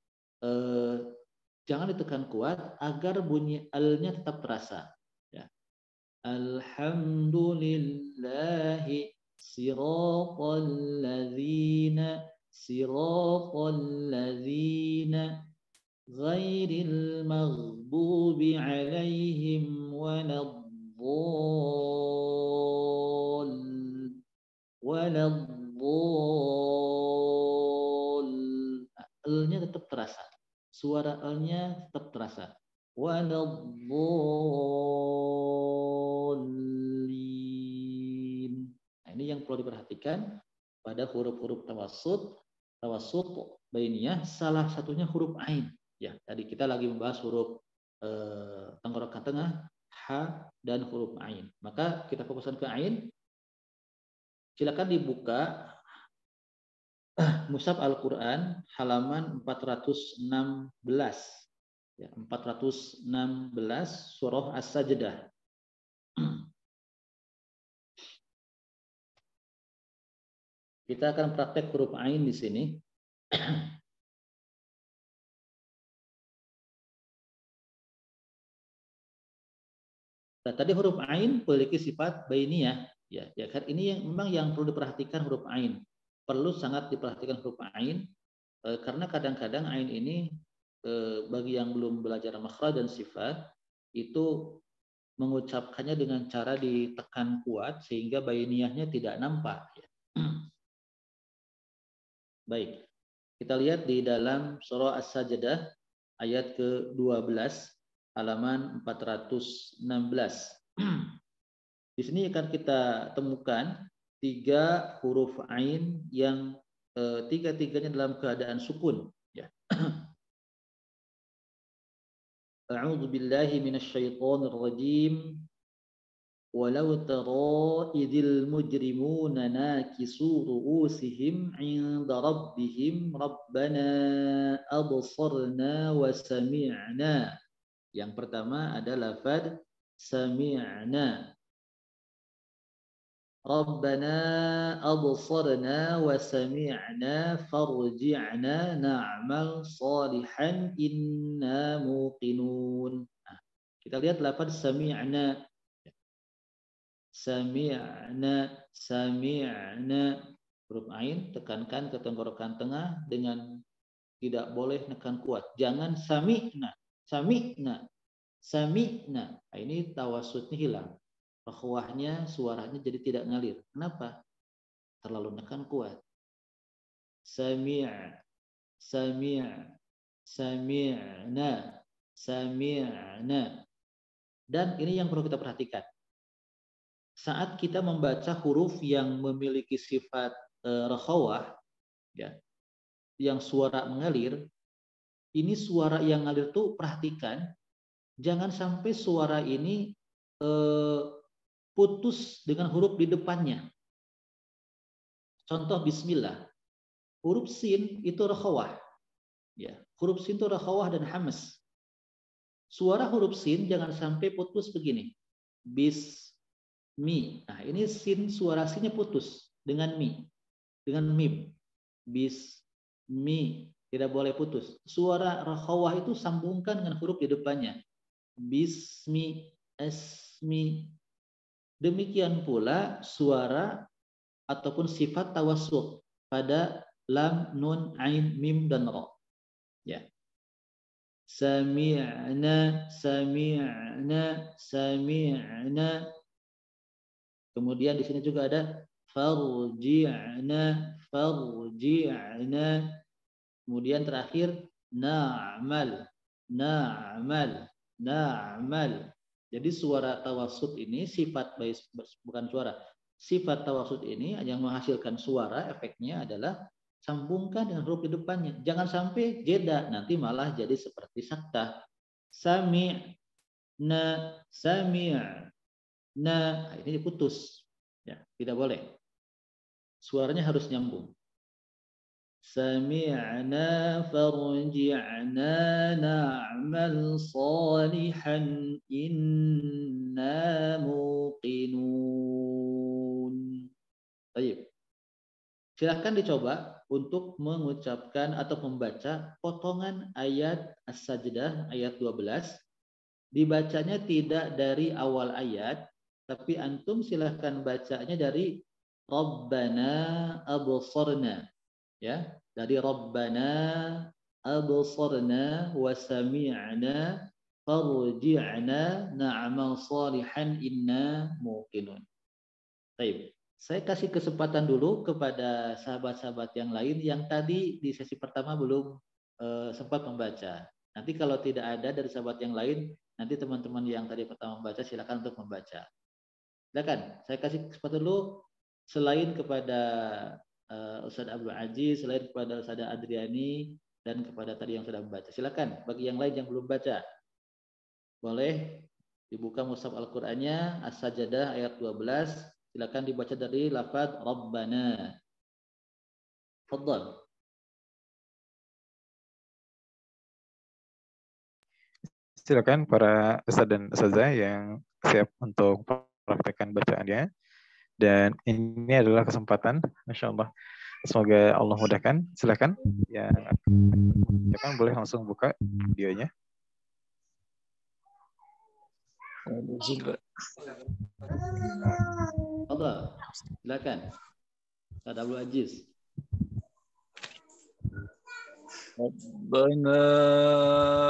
Speaker 2: jangan ditekan kuat agar bunyi al-nya tetap terasa. Ya. Alhamdulillahi, siratal ladzina ghairil maghdubi alaihim waladdallin. L-nya tetap terasa. Suara L-nya tetap terasa. Waladdallin. Nah, ini yang perlu diperhatikan pada huruf-huruf tawassut bainiyah, salah satunya huruf ain. Ya, tadi kita lagi membahas huruf tenggorokan tengah, ha dan huruf ain. Maka kita fokuskan ke ain. Silakan dibuka Mushaf Al-Quran halaman 416. Ya, 416 surah As-Sajdah. Kita akan praktek huruf ain di sini. Nah, tadi huruf ain memiliki sifat bainiyah. Ya, kan ini yang memang yang perlu diperhatikan huruf ain. Perlu sangat diperhatikan huruf ain karena kadang-kadang ain ini bagi yang belum belajar makhraj dan sifat itu mengucapkannya dengan cara ditekan kuat sehingga bainiyahnya tidak nampak. Ya. Baik, kita lihat di dalam surah As-Sajdah ayat ke-12 halaman 416. Di sini akan kita temukan 3 huruf ain yang tiga-tiganya dalam keadaan sukun. Ya. A'udzu billahi minasyaitonir rajim. Walau tara idzil mujrimuna nakisu ru'usihim 'inda rabbihim rabbana absarna wa sami'na. Yang pertama adalah lafaz sami'na. Rabbana absarna wa sami'na farji'na na'mal salihan inna muqinun. Nah, kita lihat lafaz sami'na. Sami'na huruf ain tekankan ke tenggorokan tengah dengan tidak boleh nekan kuat. Jangan sami'na. Nah, ini tawassutnya hilang. Fakhwahnya suaranya jadi tidak ngalir. Kenapa? Terlalu nekan kuat. Sami'na. Dan ini yang perlu kita perhatikan. Saat kita membaca huruf yang memiliki sifat rakhawah, ya, yang suara mengalir, ini suara yang ngalir tuh perhatikan, jangan sampai suara ini putus dengan huruf di depannya. Contoh Bismillah, huruf sin itu rakhawah, ya, huruf sin itu rakhawah dan hamas. Suara huruf sin jangan sampai putus begini, mi. Nah, ini sin suara sinnya putus dengan mi, dengan mim. Mi tidak boleh putus. Suara rakhawah itu sambungkan dengan huruf di depannya. Bismi, asmi. Demikian pula suara ataupun sifat tawassut pada lam, nun, ain, mim dan ra. Ya. Sami'na. Kemudian di sini juga ada farji'na. Kemudian terakhir na'mal. Jadi suara tawassut ini sifat tawassut ini yang menghasilkan suara, efeknya adalah sambungkan dengan huruf di depannya. Jangan sampai jeda, nanti malah jadi seperti saktah. Sami'na. Nah, ini diputus. Ya, tidak boleh. Suaranya harus nyambung. Sami'na farji'na na'mal salihan inna muqinun. Baik. Silakan dicoba untuk mengucapkan atau membaca potongan ayat As-Sajdah ayat 12. Dibacanya tidak dari awal ayat, tapi antum silahkan bacanya dari Rabbana absarna. Ya, dari Rabbana absarna wa sami'na farji'na na'mal salihan inna muqinun. Baik. Saya kasih kesempatan dulu kepada sahabat-sahabat yang lain yang tadi di sesi pertama belum sempat membaca. Nanti kalau tidak ada dari sahabat yang lain, nanti teman-teman yang tadi pertama membaca silakan untuk membaca. Silakan, saya kasih kesempatan dulu selain kepada Ustadz Abdul Aziz, selain kepada Ustadz Adriani, dan kepada tadi yang sudah membaca. Silakan, bagi yang lain yang belum baca, boleh dibuka mushaf Al-Qur'annya, As-Sajdah ayat 12. Silakan dibaca dari lafaz Rabbana. Fadhal.
Speaker 1: Silakan para ustadz dan ustazah yang siap untuk praktekkan bacaannya. Dan ini adalah kesempatan, Masya Allah. Semoga Allah mudahkan. Silakan yang boleh langsung buka videonya.
Speaker 2: Allah, silakan. Ustaz Abdul Aziz.
Speaker 3: ربنا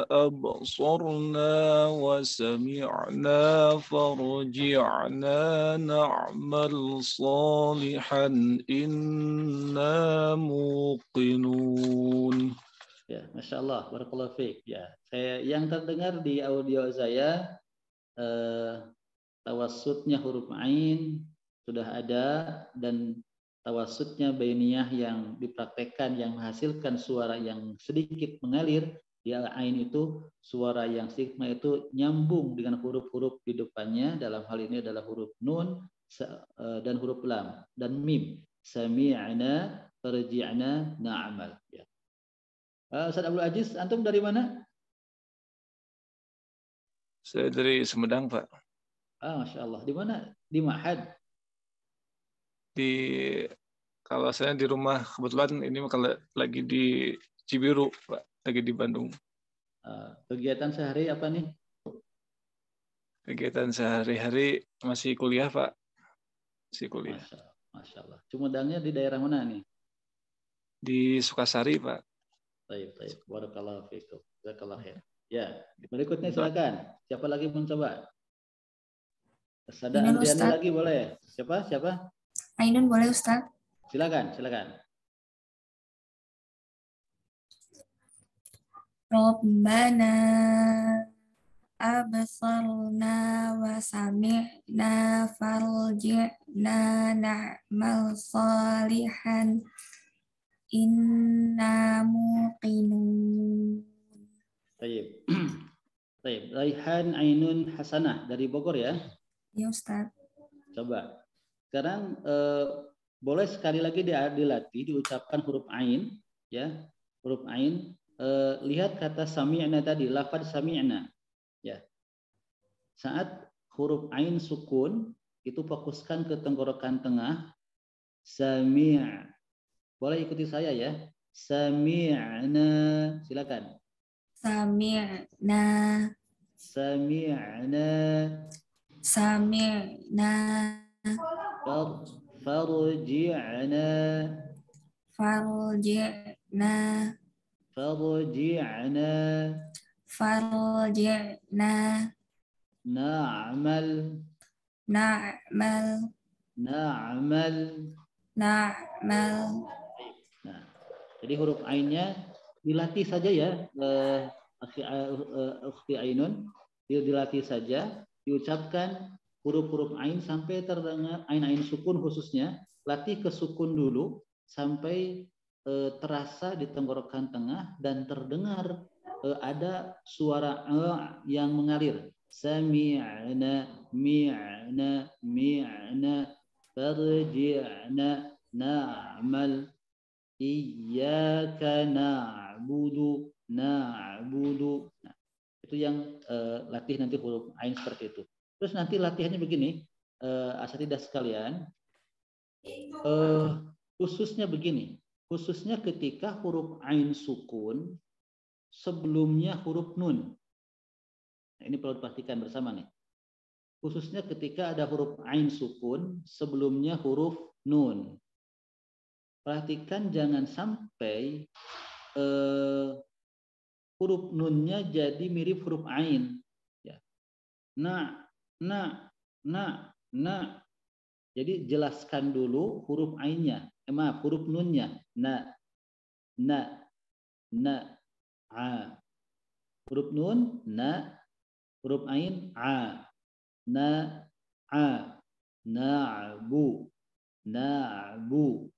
Speaker 3: أبصرنا وسمعنا فارجعنا نعمل صالحا إنا موقنون.
Speaker 2: Ya, Masya Allah, barakallahu fiik. Ya, saya yang terdengar di audio saya tawassutnya huruf ain sudah ada dan tawassutnya bainiyah yang dipraktekkan yang menghasilkan suara yang sedikit mengalir di ain itu, suara yang sedikit itu nyambung dengan huruf-huruf di depannya. Dalam hal ini adalah huruf nun dan huruf lam dan mim. Sami'na farji'na na'mal. Ya. Ustaz Abdul Aziz, antum dari mana?
Speaker 3: Saya dari Sumedang, Pak.
Speaker 2: Masya Allah. Di mana? Di Ma'had?
Speaker 3: Kalau saya di rumah, kebetulan ini kalau lagi di Cibiru, Pak, lagi di Bandung.
Speaker 2: Kegiatan sehari apa nih?
Speaker 3: Kegiatan sehari-hari masih kuliah, Pak. Masih kuliah.
Speaker 2: Masya Allah. Sumedangnya di daerah mana nih?
Speaker 3: Di Sukasari, Pak.
Speaker 2: Baik. Barakallahu fiikum. Jazakallahu khair. Ya, berikutnya silakan. Siapa lagi mencoba? Ada Andriani lagi boleh? Siapa?
Speaker 7: Ainun boleh, Ustaz?
Speaker 2: Silakan.
Speaker 7: Rabbana absarna wa sami'na farji'na na'mal salihan inna muqinun.
Speaker 2: Baik. Raihan Ainun Hasanah dari Bogor ya?
Speaker 7: Ya, Ustaz.
Speaker 2: Coba. Sekarang boleh sekali lagi dilatih diucapkan huruf ain ya. Huruf ain. Lihat kata sami'na tadi, lafaz sami'na. Ya. Saat huruf ain sukun itu fokuskan ke tenggorokan tengah. Sami'. Boleh ikuti saya ya. Sami'na. Silakan.
Speaker 7: Sami'na. Farji'na. Na'mal.
Speaker 2: Nah, jadi huruf ainnya dilatih saja ya, Ukhti Ainun, dilatih saja, diucapkan huruf-huruf ain sampai terdengar ain sukun khususnya, latih ke sukun dulu sampai terasa di tenggorokan tengah dan terdengar ada suara yang mengalir. Sami'na, mi'na, farji'na, na'mal, iyyaka na'budu. Nah, itu yang latih nanti huruf ain seperti itu. Terus nanti latihannya begini, asatidah sekalian, khususnya begini, khususnya ketika huruf ain sukun sebelumnya huruf nun. Nah, ini perlu diperhatikan bersama nih. Khususnya ketika ada huruf ain sukun sebelumnya huruf nun. Perhatikan jangan sampai huruf nunnya jadi mirip huruf ain. Ya. Na. Jadi jelaskan dulu huruf ainnya. Huruf nunnya. Na. A. Huruf nun. Na. Huruf ain. A. Na. A. Na'bu. Na'budu.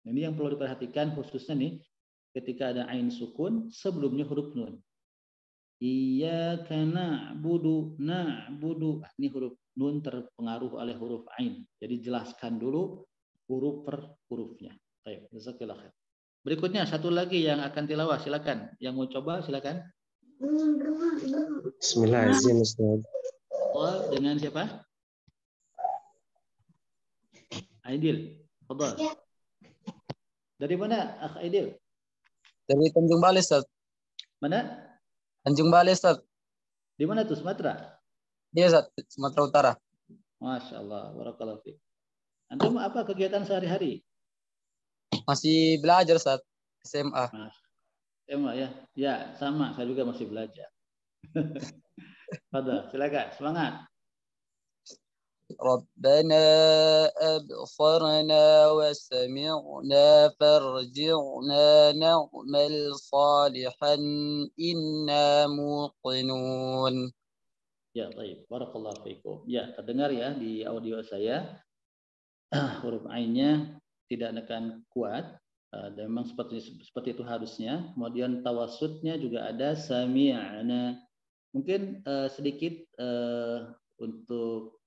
Speaker 2: Ini yang perlu diperhatikan khususnya nih ketika ada ain sukun sebelumnya huruf nun. Iyyaka na'budu. Ini huruf nun terpengaruh oleh huruf ain. Jadi jelaskan dulu huruf per hurufnya. Baik, jazakallahu khair. Berikutnya satu lagi yang akan tilawah, silakan. Yang mau coba silakan.
Speaker 8: Bismillahirrahmanirrahim.
Speaker 2: Oh, dengan siapa? Aidil. Fadhal. Dari mana, Akh Aidil?
Speaker 6: Dari Tanjung Balai, Ustaz.
Speaker 2: Mana?
Speaker 6: Tanjung Balai, Ustaz.
Speaker 2: Di mana tuh, Sumatera?
Speaker 6: Iya, Ustaz, Sumatera Utara.
Speaker 2: Masya Allah, barakallahu fiik. Antum apa kegiatan sehari-hari?
Speaker 6: Masih belajar, Ustaz. SMA.
Speaker 2: SMA ya? Ya, sama. Saya juga masih belajar. Fadhal, silakan. Semangat.
Speaker 6: ربنا أبصرنا وسمعنا فارجعنا نعمل صالحا إنا موقنون.
Speaker 2: Ya, baik. Barakallahu fiikum. Ya, terdengar ya di audio saya. Huruf ainnya tidak akan kuat. Dan memang seperti itu harusnya. Kemudian tawasudnya juga ada sami'na. Mungkin sedikit untuk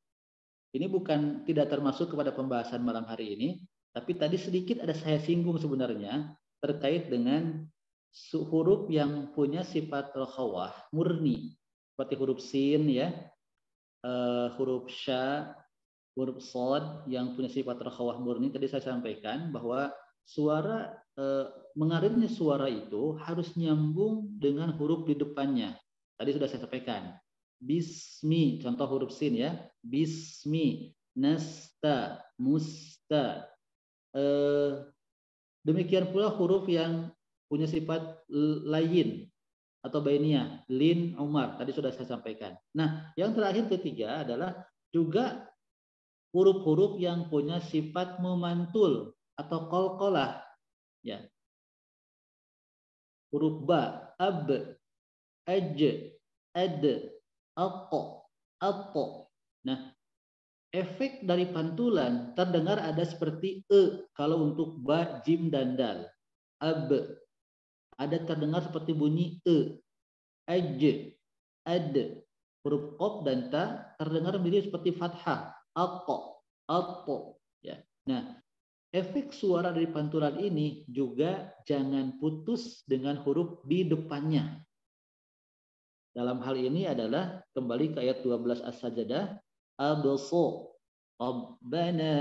Speaker 2: ini bukan tidak termasuk kepada pembahasan malam hari ini, tapi tadi sedikit ada saya singgung sebenarnya terkait dengan huruf yang punya sifat rokhawah murni seperti huruf sin ya, huruf sya, huruf shad yang punya sifat rokhawah murni. Tadi saya sampaikan bahwa suara mengalirnya suara itu harus nyambung dengan huruf di depannya. Tadi sudah saya sampaikan. Bismi, contoh huruf sin ya. Bismi, nasta, musta. Demikian pula huruf yang punya sifat lain atau bainiyah, lin, umar. Tadi sudah saya sampaikan. Nah, yang terakhir ketiga adalah juga huruf-huruf yang punya sifat memantul atau qalqalah. Ya. Huruf ba, ab, aj, ad, atto. Nah, efek dari pantulan terdengar ada seperti kalau untuk ba, jim, dan dal. Ab. Ada terdengar seperti bunyi aj, ad. Huruf qaf dan ta terdengar mirip seperti fathah. Atto. Ya. Nah, efek suara dari pantulan ini juga jangan putus dengan huruf di depannya. Dalam hal ini adalah kembali ke ayat 12 As-Sajdah, abso, rabbana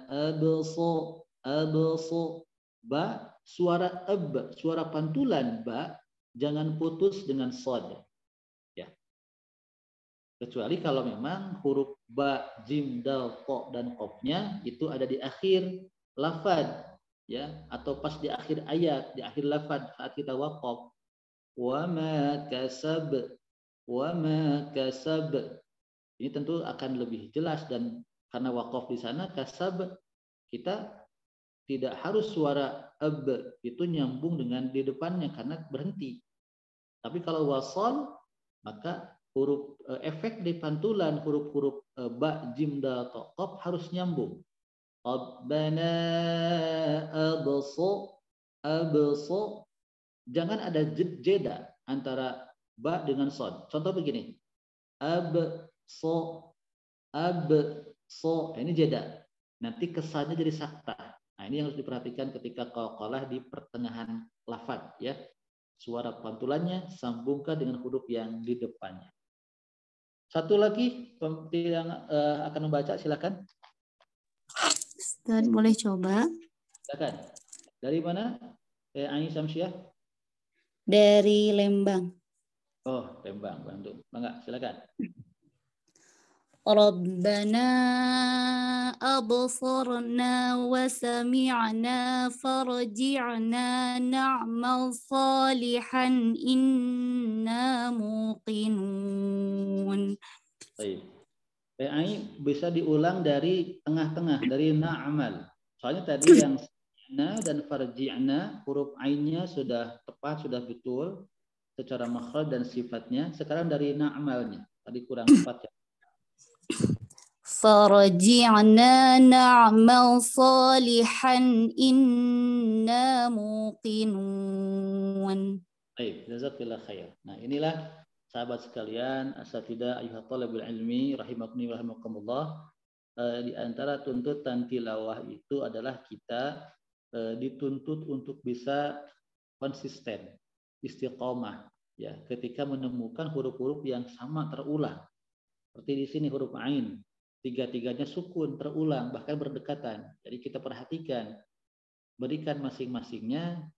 Speaker 2: abso, ba, suara ab, suara pantulan ba jangan putus dengan shad. Ya. Kecuali kalau memang huruf ba, jim, dal, to dan qafnya itu ada di akhir lafaz ya, atau pas di akhir ayat, di akhir lafaz saat kita waqaf. Wa ma kasab. Ini tentu akan lebih jelas, dan karena waqaf di sana kasab, kita tidak harus suara ab itu nyambung dengan di depannya karena berhenti. Tapi kalau wasal, maka huruf efek di pantulan huruf-huruf ba, jim, dal, ta, qaf harus nyambung. Rabbana abso. Jangan ada jeda antara ba dengan shad. Contoh begini. Abso. Ini jeda. Nanti kesannya jadi sakta. Nah, ini yang harus diperhatikan ketika qalqalah di pertengahan lafaz ya. Suara pantulannya sambungkan dengan huruf yang di depannya. Satu lagi yang akan membaca, silakan.
Speaker 9: Ustaz, boleh coba?
Speaker 2: Silakan. Dari mana? Ain Samsiah?
Speaker 9: Dari Lembang.
Speaker 2: Oh, Lembang, Bandung. Bangga, silakan.
Speaker 9: Rabbana absarna wa sami'na farji'na na'mal salihan inna muqinun.
Speaker 2: Baik. PAI bisa diulang dari tengah-tengah, dari na'mal. Soalnya tadi yang sami'na dan farji'na, huruf ainnya sudah tepat, sudah betul secara makhraj dan sifatnya. Sekarang dari na'malnya, tadi kurang tepat ya.
Speaker 9: Farji'na na'mal salihan inna muqinun.
Speaker 2: Baik, jazakallah khair. Nah, inilah sahabat sekalian, asatidah ayuhat talabul ilmi rahimakumni wa rahimakumullah. Di antara tuntutan tilawah itu adalah kita dituntut untuk bisa konsisten, istiqomah ya, ketika menemukan huruf-huruf yang sama terulang. Seperti di sini huruf ain, tiga-tiganya sukun terulang bahkan berdekatan. Jadi kita perhatikan, berikan masing-masingnya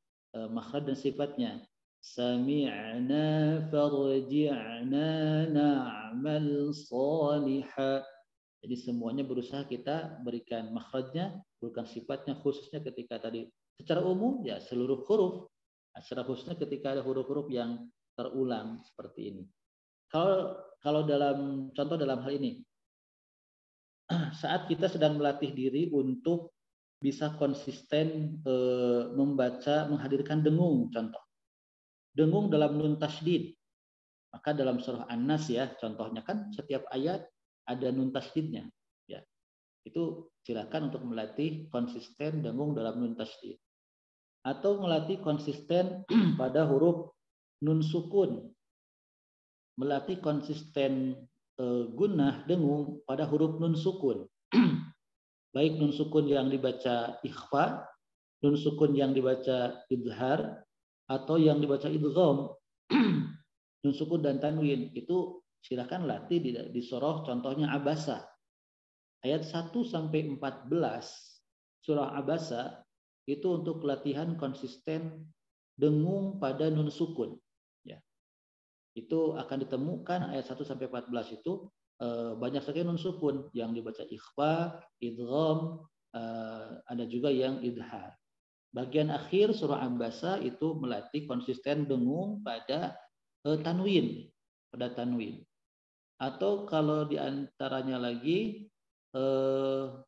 Speaker 2: makhraj dan sifatnya. Sami'na farji'na na'mal salihah. Jadi semuanya berusaha kita berikan makhrajnya, berikan sifatnya, khususnya ketika tadi secara umum ya seluruh huruf, secara khususnya ketika ada huruf-huruf yang terulang seperti ini. Kalau dalam contoh dalam hal ini, saat kita sedang melatih diri untuk bisa konsisten membaca, menghadirkan dengung, contoh dengung dalam nun tasydid, maka dalam surah An-Nas ya contohnya kan setiap ayat ada nun tasydidnya ya, itu silakan untuk melatih konsisten dengung dalam nun tasydid, atau melatih konsisten pada huruf nun sukun, melatih konsisten gunnah dengung pada huruf nun sukun. Baik nun sukun yang dibaca ikhfa, nun sukun yang dibaca idhar, atau yang dibaca idgham, nun sukun dan tanwin, itu silakan latih di surah contohnya Abasa. Ayat 1 sampai 14 surah Abasa itu untuk latihan konsisten dengung pada nun sukun. Itu akan ditemukan ayat 1 sampai 14 itu banyak sekali nun sukun yang dibaca ikhfa, idgham, ada juga yang idhar. Bagian akhir surah An-Basa itu melatih konsisten dengung pada tanwin, Atau kalau diantaranya lagi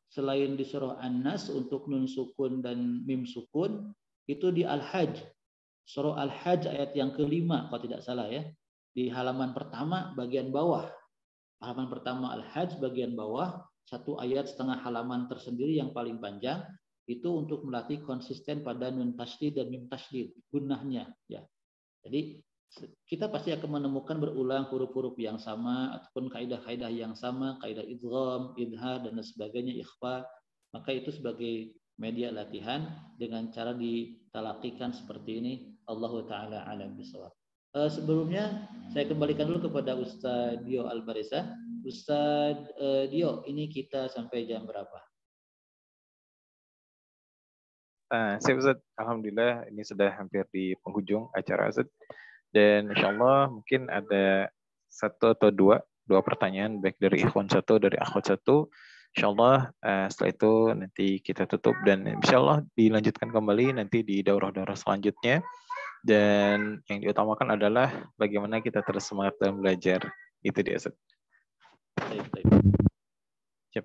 Speaker 2: selain di surah An-Nas untuk nun sukun dan mim sukun itu di Al-Hajj. Surah Al-Hajj ayat yang kelima kalau tidak salah ya. Di halaman pertama bagian bawah. Halaman pertama Al-Hajj bagian bawah, 1 ayat setengah halaman tersendiri yang paling panjang, itu untuk melatih konsisten pada nun tasydid dan mim tasydid, gunnahnya ya. Jadi kita pasti akan menemukan berulang huruf-huruf yang sama ataupun kaidah-kaidah yang sama, kaidah idgham, idhar dan sebagainya, ikhfa. Maka itu sebagai media latihan dengan cara ditalakikan seperti ini. Allahu taala alam bisawab. Sebelumnya saya kembalikan dulu kepada Ustadz Dio Albarisa. Ustadz Dio, ini kita sampai jam berapa?
Speaker 1: Saya Ustadz, alhamdulillah ini sudah hampir di penghujung acara Ustadz. Dan insya Allah mungkin ada 1 atau 2 pertanyaan baik dari ikhwan 1 dari akhwat 1. Insya Allah setelah itu nanti kita tutup dan insya Allah dilanjutkan kembali nanti di daurah-daurah selanjutnya. Dan yang diutamakan adalah bagaimana kita terus semangat dalam belajar. Itu dia Ustaz. Siap.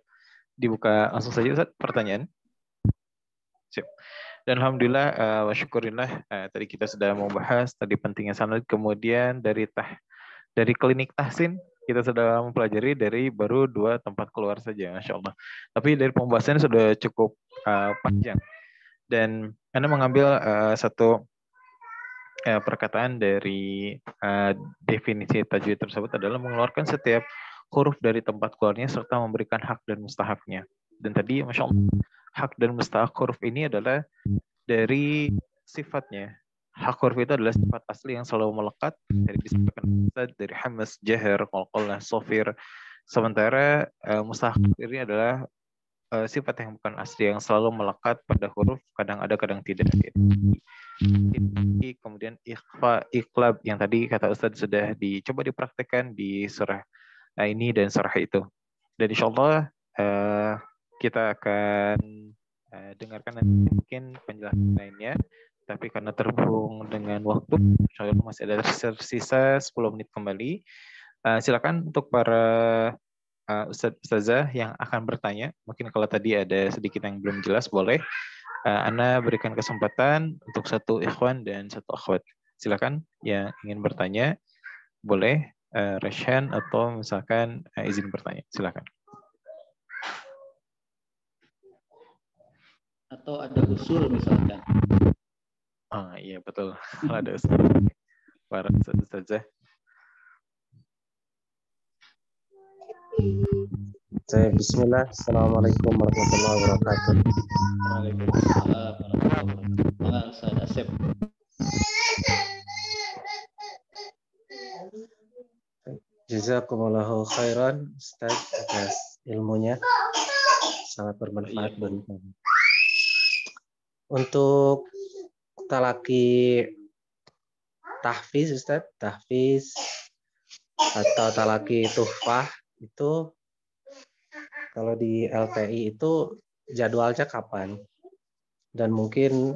Speaker 1: Dibuka langsung saja Ustaz pertanyaan. Siap. Dan alhamdulillah wa syukurillah tadi kita sudah membahas tadi pentingnya sanad, kemudian dari klinik tahsin kita sudah mempelajari dari baru 2 tempat keluar saja, Masya Allah. Tapi dari pembahasannya sudah cukup panjang. Dan Anda mengambil satu perkataan dari definisi tajwid tersebut adalah mengeluarkan setiap huruf dari tempat keluarnya serta memberikan hak dan mustahaknya. Dan tadi Masya Allah, hak dan mustahak huruf ini adalah dari sifatnya. Hak huruf itu adalah sifat asli yang selalu melekat dari disebutkan dari hamas, jahar, qalqalah, sofir. Sementara mustahak ini adalah sifat yang bukan asli yang selalu melekat pada huruf, kadang ada kadang tidak. Kemudian ikhfa, iqlab yang tadi kata Ustadz sudah dicoba dipraktekkan di surah ini dan surah itu. Dan insya Allah kita akan dengarkan nanti mungkin penjelasan lainnya. Tapi karena terhubung dengan waktu, insya Allah masih ada tersisa 10 menit kembali. Silakan untuk para Ustazah yang akan bertanya. Mungkin kalau tadi ada sedikit yang belum jelas, boleh Ana berikan kesempatan untuk satu ikhwan dan satu akhwat. Silakan yang ingin bertanya, boleh raise hand atau misalkan izin bertanya. Silakan.
Speaker 2: Atau ada usul misalkan.
Speaker 1: Iya betul. Kalau ada usul para ustazah.
Speaker 8: Bismillah. Assalamualaikum warahmatullahi wabarakatuh.
Speaker 2: Waalaikumsalam warahmatullahi wabarakatuh. Ustaz Asep.
Speaker 8: Jazakumullahu khairan Ustaz atas ilmunya. Sangat bermanfaat bagi kami. Untuk talaki tahfiz Ustaz, tahfiz atau talaki tuhfah itu kalau di LTI itu jadwalnya kapan? Dan mungkin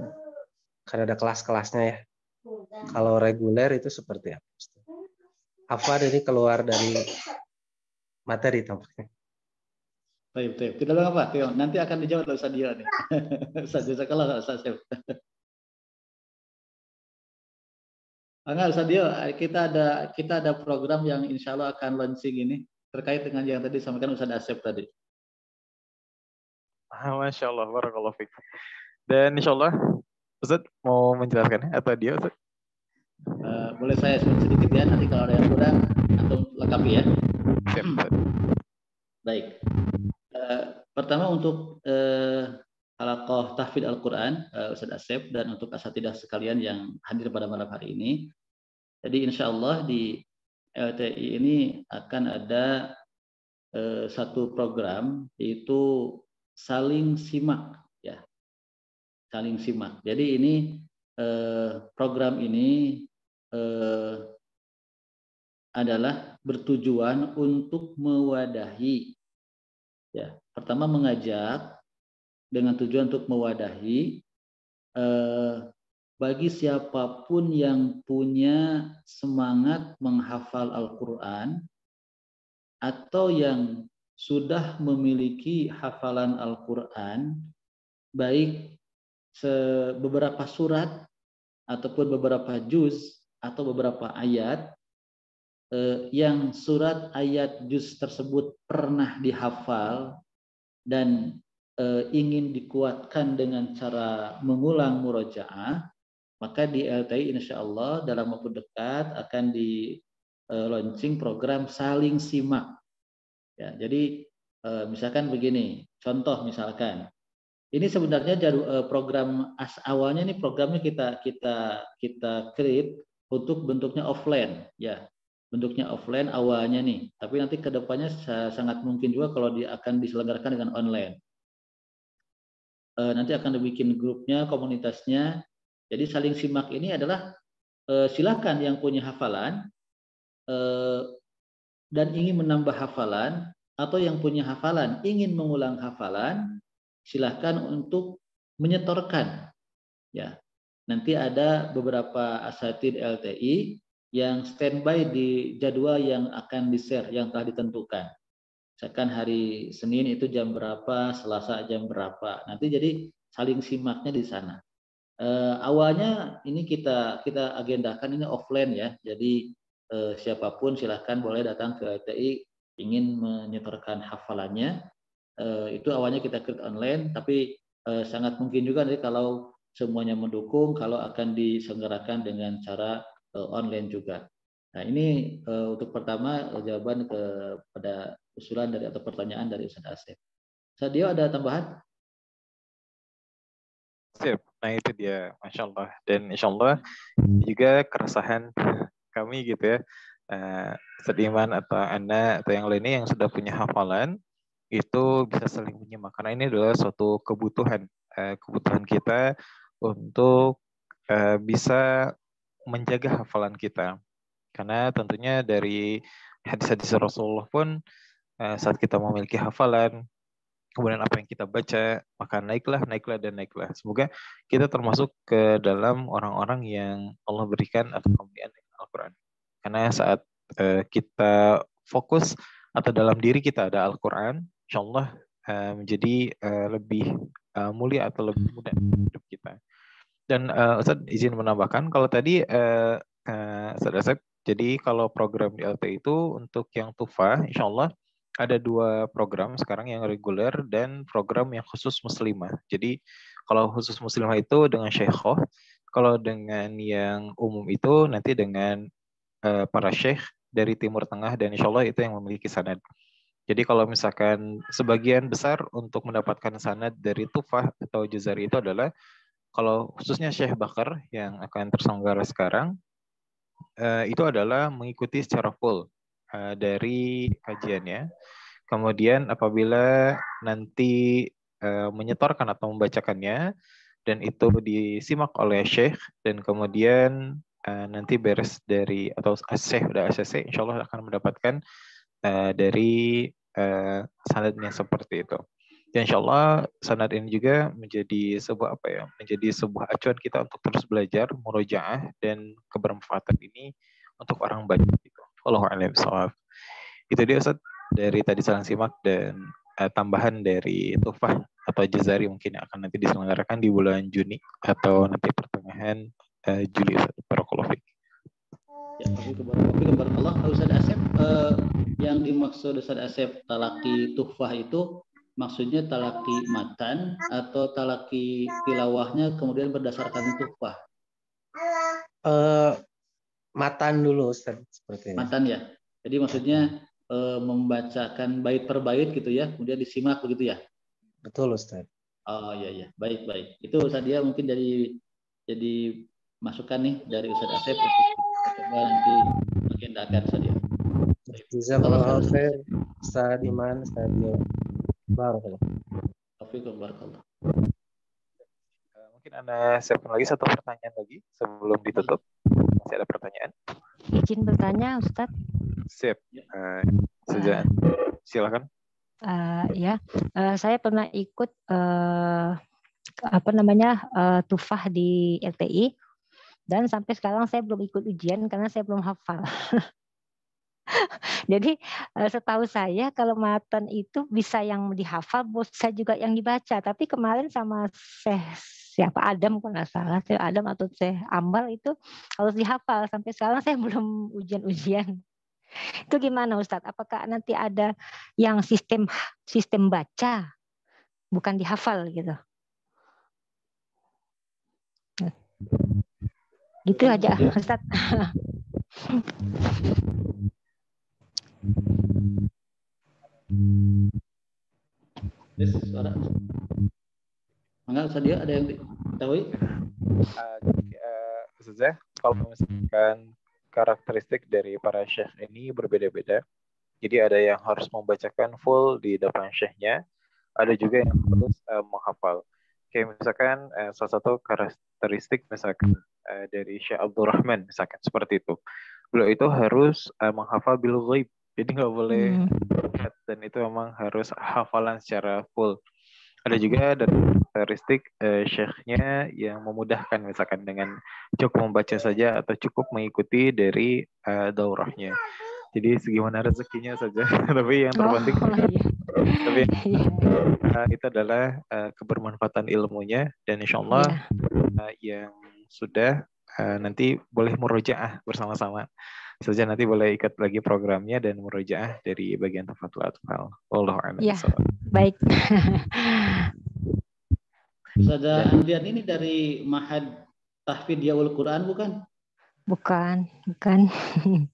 Speaker 8: kan ada kelas-kelasnya ya. Kalau reguler itu seperti apa? Afwan ini keluar dari materi tampaknya.
Speaker 2: Baik. Tidak apa, nanti akan dijawab oleh Ustaz Dio nih. Ustaz Jazakallah Ustaz Asep. Enggak, Ustaz Dio, kita ada program yang insya Allah akan launching ini terkait dengan yang tadi disampaikan Ustaz Asep tadi.
Speaker 1: Masya Allah, barakallahu fiik. Dan insya Allah, Ustaz mau menjelaskan atau dia Ustaz?
Speaker 2: Boleh saya sebut sedikit ya, nanti kalau ada yang kurang atau lengkapi ya.
Speaker 1: Siap.
Speaker 2: Baik. Pertama untuk halaqah tahfidz Al-Quran Ustaz Asep dan untuk asatidah sekalian yang hadir pada malam hari ini. Jadi insya Allah di LTI ini akan ada satu program yaitu saling simak ya. Saling simak. Jadi ini program ini adalah bertujuan untuk mewadahi ya. Pertama mengajak dengan tujuan untuk mewadahi bagi siapapun yang punya semangat menghafal Al-Quran atau yang sudah memiliki hafalan Al-Quran, baik beberapa surat ataupun beberapa juz atau beberapa ayat, yang surat ayat juz tersebut pernah dihafal dan ingin dikuatkan dengan cara mengulang murojaah, maka di LTI insya Allah dalam waktu dekat akan di launching program saling simak. Ya, jadi misalkan begini, contoh misalkan, ini sebenarnya program awalnya ini programnya kita create untuk bentuknya offline, ya, bentuknya offline awalnya nih. Tapi nanti kedepannya sangat mungkin juga kalau dia akan diselenggarakan dengan online. Nanti akan dibikin grupnya, komunitasnya. Jadi saling simak ini adalah silakan yang punya hafalan dan ingin menambah hafalan atau yang punya hafalan ingin mengulang hafalan, silahkan untuk menyetorkan. Ya, nanti ada beberapa asatid LTI yang standby di jadwal yang akan di-share, yang telah ditentukan. Misalkan hari Senin itu jam berapa, Selasa jam berapa. Nanti jadi saling simaknya di sana. Awalnya ini kita agendakan ini offline ya. Jadi siapapun silahkan boleh datang ke LTI ingin menyetorkan hafalannya. Itu awalnya kita create online, tapi sangat mungkin juga nanti kalau semuanya mendukung, kalau akan diselenggarakan dengan cara online juga. Nah ini untuk pertama jawaban kepada usulan dari atau pertanyaan dari Ustaz Asep. Sadio ada tambahan?
Speaker 1: Siap. Nah itu dia, Masya Allah. Dan insya Allah juga keresahan kami gitu ya, Ustaz Iman atau Anda atau yang lainnya yang sudah punya hafalan, itu bisa saling menyimak. Karena ini adalah suatu kebutuhan kita untuk bisa menjaga hafalan kita. Karena tentunya dari hadis-hadis Rasulullah pun saat kita memiliki hafalan, kemudian apa yang kita baca, maka naiklah, dan naiklah. Semoga kita termasuk ke dalam orang-orang yang Allah berikan atau kemuliaan dengan Al-Quran. Karena saat kita fokus atau dalam diri kita ada Al-Quran, insya Allah menjadi lebih mulia atau lebih mudah hidup kita. Dan Ustaz izin menambahkan, kalau tadi Ustaz Asep, jadi kalau program di LT itu untuk yang TUFA, insya Allah ada 2 program sekarang yang reguler dan program yang khusus muslimah. Jadi kalau khusus muslimah itu dengan syekhoh, kalau dengan yang umum itu nanti dengan para syekh dari Timur Tengah, dan insya Allah itu yang memiliki sanad. Jadi kalau misalkan sebagian besar untuk mendapatkan sanad dari Tufah atau Jazari itu adalah, kalau khususnya Syekh Bakar yang akan terselenggara sekarang, itu adalah mengikuti secara full dari kajiannya. Kemudian apabila nanti menyetorkan atau membacakannya, dan itu disimak oleh Syekh, dan kemudian nanti beres dari, atau Syekh udah ACC, insya Allah akan mendapatkan dari sanadnya seperti itu. Dan insya Allah sanad ini juga menjadi sebuah menjadi sebuah acuan kita untuk terus belajar, murojaah, dan kebermanfaatan ini untuk orang banyak gitu. Wallahu a'lam bishawab. Itu dia Ustaz dari tadi saling simak, dan tambahan dari Tufah atau Jazari mungkin akan nanti diselenggarakan di bulan Juni atau nanti pertengahan Juli. Barakallahu fiik.
Speaker 2: Ya, barakallah. Ustaz Asep, yang dimaksud Ustaz Asep talaki Tufah itu maksudnya talaki matan atau talaki tilawahnya kemudian berdasarkan Tufah?
Speaker 8: Matan dulu Ustaz, seperti ini.
Speaker 2: Matan ya. Jadi maksudnya membacakan bait per bait gitu ya, kemudian disimak begitu ya?
Speaker 8: Betul Ustaz.
Speaker 2: Oh iya, baik. Itu Ustaz dia mungkin jadi masukan nih dari Ustaz Asep untuk coba nanti agendakan saja.
Speaker 8: Jazakallahu khair Ustaz Iman, Ustaz Barakallah.
Speaker 2: Barakallah.
Speaker 1: Mungkin Anda siapkan lagi satu pertanyaan lagi sebelum ditutup. Masih ada pertanyaan?
Speaker 4: Izin bertanya, Ustaz.
Speaker 1: Siap. Saja. Silakan.
Speaker 4: Saya pernah ikut Tufah di LTI, dan sampai sekarang saya belum ikut ujian karena saya belum hafal. Jadi setahu saya kalau matan itu bisa yang dihafal, bisa juga yang dibaca. Tapi kemarin sama siapa Adam, kalau nggak salah, Syekh Adam atau Syekh Ambal itu harus dihafal. Sampai sekarang saya belum ujian-ujian. Itu gimana Ustadz? Apakah nanti ada yang sistem baca, bukan dihafal gitu? Gitu aja Ustadz.
Speaker 2: Suara. Enggak usah dia ada yang diketahui?
Speaker 1: Ustazah, kalau misalkan karakteristik dari para syekh ini berbeda-beda. Jadi ada yang harus membacakan full di depan syekhnya, ada juga yang harus menghafal. Kayak misalkan salah satu karakteristik misalkan dari Syekh Abdul Rahman misalkan seperti itu. Beliau itu harus menghafal bil ghaib. Jadi nggak boleh lihat, dan itu memang harus hafalan secara full. Ada juga dari karakteristik syekhnya yang memudahkan, misalkan dengan cukup membaca saja atau cukup mengikuti dari daurahnya. Jadi segimana rezekinya saja. Tapi yang terpenting, itu adalah kebermanfaatan ilmunya, dan insya Allah yang sudah nanti boleh murojaah bersama-sama saja, nanti boleh ikut lagi programnya dan murojaah dari bagian Tufatul Atfal. Wallahu a'lam.
Speaker 4: Ya, baik.
Speaker 2: Ustazah Andrian ini dari Mahad Tahfidz Diyaul Quran bukan?
Speaker 4: Bukan.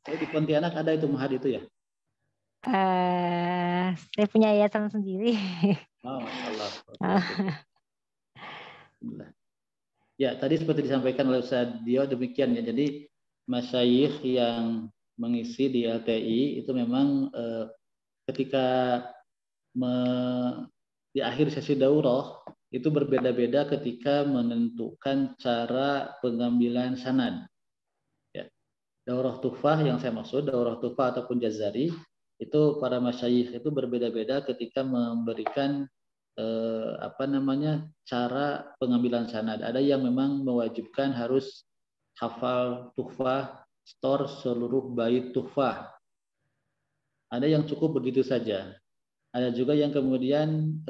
Speaker 2: Di Pontianak ada itu Mahad itu ya?
Speaker 4: Saya punya yayasan sendiri.
Speaker 2: Oh, masyaallah. Ya, tadi seperti disampaikan oleh Ustaz Dio demikian ya. Jadi masyayikh yang mengisi di LTI itu memang ketika di akhir sesi daurah itu berbeda-beda ketika menentukan cara pengambilan sanad. Ya. Daurah Tufah yang saya maksud, daurah Tufah ataupun Jazari Itu para masyayikh itu berbeda-beda ketika memberikan cara pengambilan sanad. Ada yang memang mewajibkan harus hafal tuhfah, store seluruh bait tuhfah. Ada yang cukup begitu saja. Ada juga yang kemudian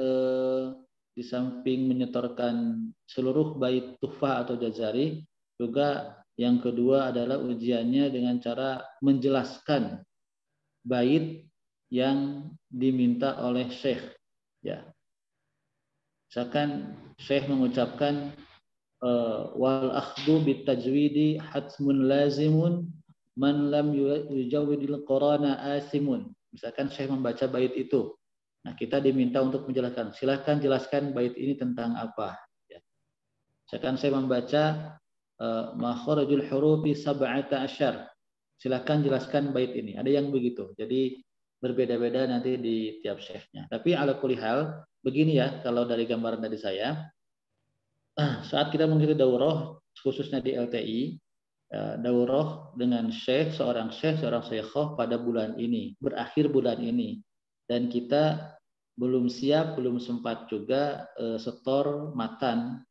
Speaker 2: di samping menyetorkan seluruh bait tuhfah atau jazari, juga yang kedua adalah ujiannya dengan cara menjelaskan bait yang diminta oleh syekh. Ya. Misalkan syekh mengucapkan wal akhdhu bit tajwidi hatmun lazimun man lam yujawwidil qur'ana asimun. Misalkan syekh membaca bait itu. Nah, kita diminta untuk menjelaskan. Silakan jelaskan bait ini tentang apa. Ya. Misalkan saya membaca makharijul hurufi 17. Silakan jelaskan bait ini. Ada yang begitu. Jadi berbeda-beda nanti di tiap syekhnya. Tapi ala kulli hal begini ya, kalau dari gambaran dari saya, saat kita mengikuti daurah, khususnya di LTI, daurah dengan seorang syekhah pada bulan ini, berakhir bulan ini, dan kita belum siap, belum sempat juga setor matan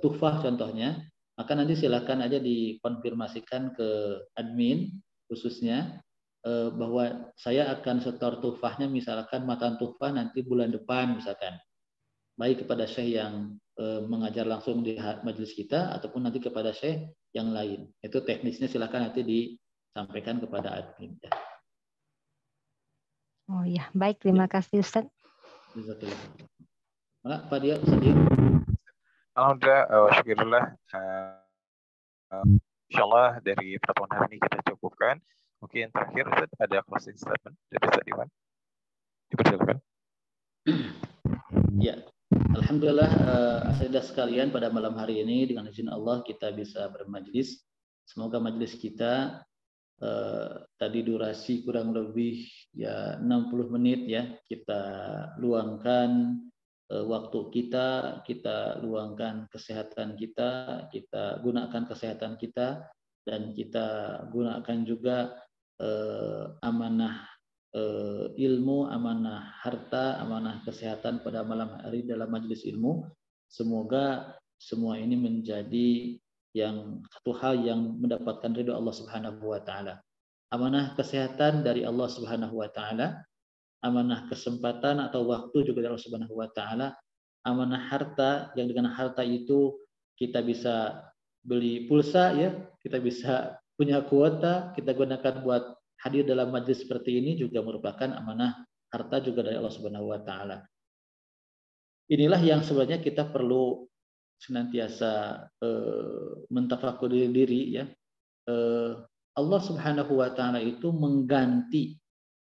Speaker 2: tuhfah contohnya, maka nanti silakan aja dikonfirmasikan ke admin khususnya bahwa saya akan setor tuhfahnya, misalkan matan tuhfah nanti bulan depan misalkan, baik kepada syekh yang mengajar langsung di majelis kita ataupun nanti kepada syekh yang lain. Itu teknisnya silakan nanti disampaikan kepada admin.
Speaker 4: Oh ya, baik, terima kasih Ustaz.
Speaker 2: Pak Dia sedih.
Speaker 1: Alhamdulillah, syukurillah. Insyaallah dari pertemuan hari ini kita cukupkan. Mungkin terakhir Ustaz, ada closing statement dari Ustaz Iwan. Dipersilakan.
Speaker 2: Ya, alhamdulillah asyidah sekalian, pada malam hari ini dengan izin Allah kita bisa bermajlis. Semoga majlis kita tadi durasi kurang lebih ya 60 menit ya, kita luangkan waktu kita luangkan kesehatan kita gunakan kesehatan kita, dan kita gunakan juga amanah ilmu, amanah harta, amanah kesehatan pada malam hari dalam majelis ilmu. Semoga semua ini menjadi satu hal yang mendapatkan ridho Allah Subhanahu wa taala. Amanah kesehatan dari Allah Subhanahu wa taala, amanah kesempatan atau waktu juga dari Allah Subhanahu wa taala, amanah harta yang dengan harta itu kita bisa beli pulsa ya, kita bisa punya kuota, kita gunakan buat hadir dalam majlis seperti ini juga merupakan amanah harta juga dari Allah Subhanahu wa taala. Inilah yang sebenarnya kita perlu senantiasa mentafakuri diri ya. Allah Subhanahu wa taala itu mengganti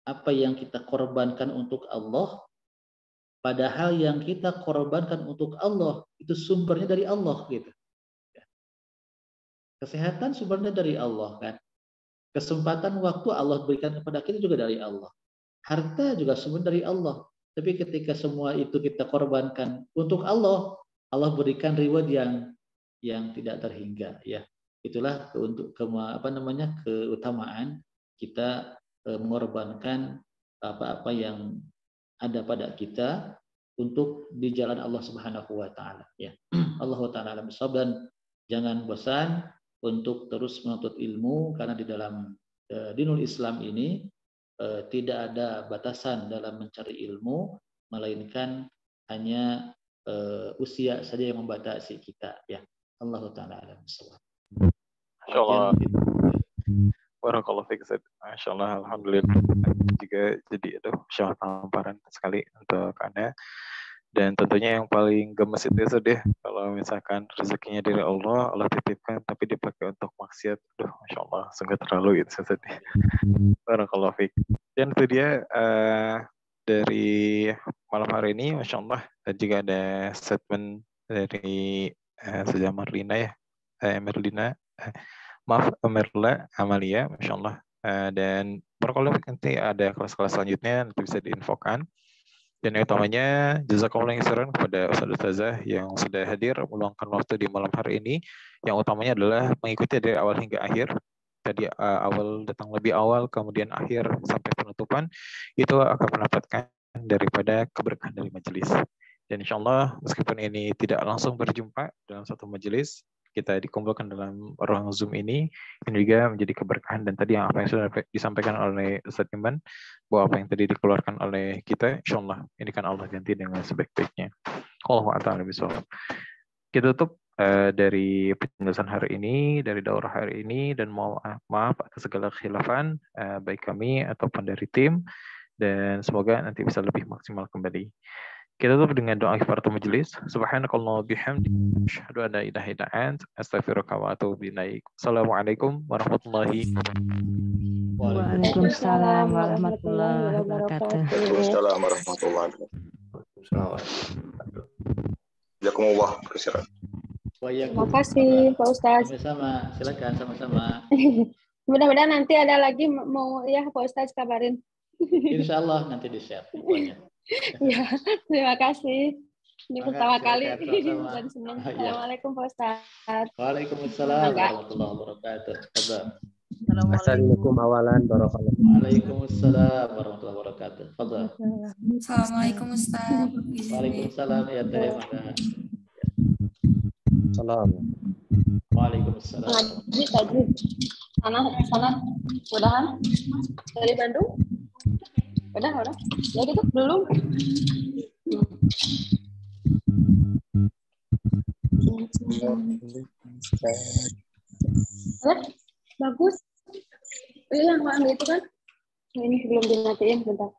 Speaker 2: apa yang kita korbankan untuk Allah, padahal yang kita korbankan untuk Allah itu sumbernya dari Allah gitu. Kesehatan sumbernya dari Allah kan. Kesempatan waktu Allah berikan kepada kita juga dari Allah. Harta juga sumber dari Allah. Tapi ketika semua itu kita korbankan untuk Allah, Allah berikan reward yang tidak terhingga ya. Itulah keutamaan kita mengorbankan apa-apa yang ada pada kita untuk di jalan Allah Subhanahu wa taala ya. Allah taala alam bisawab, dan jangan bosan untuk terus menuntut ilmu, karena di dalam dinul Islam ini tidak ada batasan dalam mencari ilmu, melainkan hanya usia saja yang membatasi kita ya. Allah taala alam bisawab.
Speaker 1: Insyaallah. Barakallahu fiik Ustaz. Masyaallah, alhamdulillah juga jadi syah tamparan sekali untuk Anda. Dan tentunya yang paling gemes itu sedih kalau misalkan rezekinya dari Allah, Allah titipkan tapi dipakai untuk maksiat. Aduh, masyaallah, sungguh terlalu itu sedih. Barakallahu fiik. Dan itu dia dari malam hari ini, masyaallah, dan juga ada statement dari Sejak Merlina ya, Merla Amalia, masyaallah. Dan barakallahu fiik, nanti ada kelas-kelas selanjutnya nanti bisa diinfokan. Dan yang utamanya, jazakumullah khairan kepada Ustaz-Ustazah yang sudah hadir meluangkan waktu di malam hari ini. Yang utamanya adalah mengikuti dari awal hingga akhir. tadi awal datang lebih awal, kemudian akhir sampai penutupan, itu akan mendapatkan daripada keberkahan dari majelis. Dan insya Allah meskipun ini tidak langsung berjumpa dalam satu majelis, kita dikumpulkan dalam ruang Zoom ini juga menjadi keberkahan. Dan tadi apa yang sudah disampaikan oleh Ustadz Iman, bahwa apa yang tadi dikeluarkan oleh kita, insya Allah ini kan Allah ganti dengan sebaik-baiknya. Allahu a'lam bishawab. Kita tutup dari penjelasan hari ini, dari daurah hari ini, dan maaf atas segala khilafan baik kami ataupun dari tim, dan semoga nanti bisa lebih maksimal kembali. Kita tutup dengan doa kifaratul majelis. Subhanakallahumma bihamdika asyhadu an la ilaha illa anta astaghfiruka wa atubu ilaik. Assalamualaikum warahmatullahi wabarakatuh.
Speaker 4: Waalaikumsalam warahmatullahi wabarakatuh.
Speaker 10: Waalaikumsalam warahmatullahi wabarakatuh. Jazakumullah khairan.
Speaker 11: Terima kasih Pak Ustadz.
Speaker 2: Sama-sama, silakan sama-sama.
Speaker 11: Mudah-mudahan nanti ada lagi mau ya Pak Ustadz kabarin.
Speaker 2: Insya Allah nanti di-share pokoknya.
Speaker 11: Ya, terima kasih. Ini pertama kali
Speaker 2: sama-sama.
Speaker 11: dan senang. Assalamualaikum Pak Ustadz.
Speaker 2: Waalaikumsalam warahmatullahi wabarakatuh.
Speaker 8: Assalamualaikum awalan barakallahu.
Speaker 2: Waalaikumsalam warahmatullahi wabarakatuh. Fadhal.
Speaker 7: Assalamualaikum Ustaz.
Speaker 2: Waalaikumsalam ya teh.
Speaker 8: Salam.
Speaker 2: Waalaikumsalam.
Speaker 11: Tadi sana mudahan dari Bandung. Udah. Ya gitu belum. Bagus. Yang ambil itu kan? Ini belum dimatiin bentar.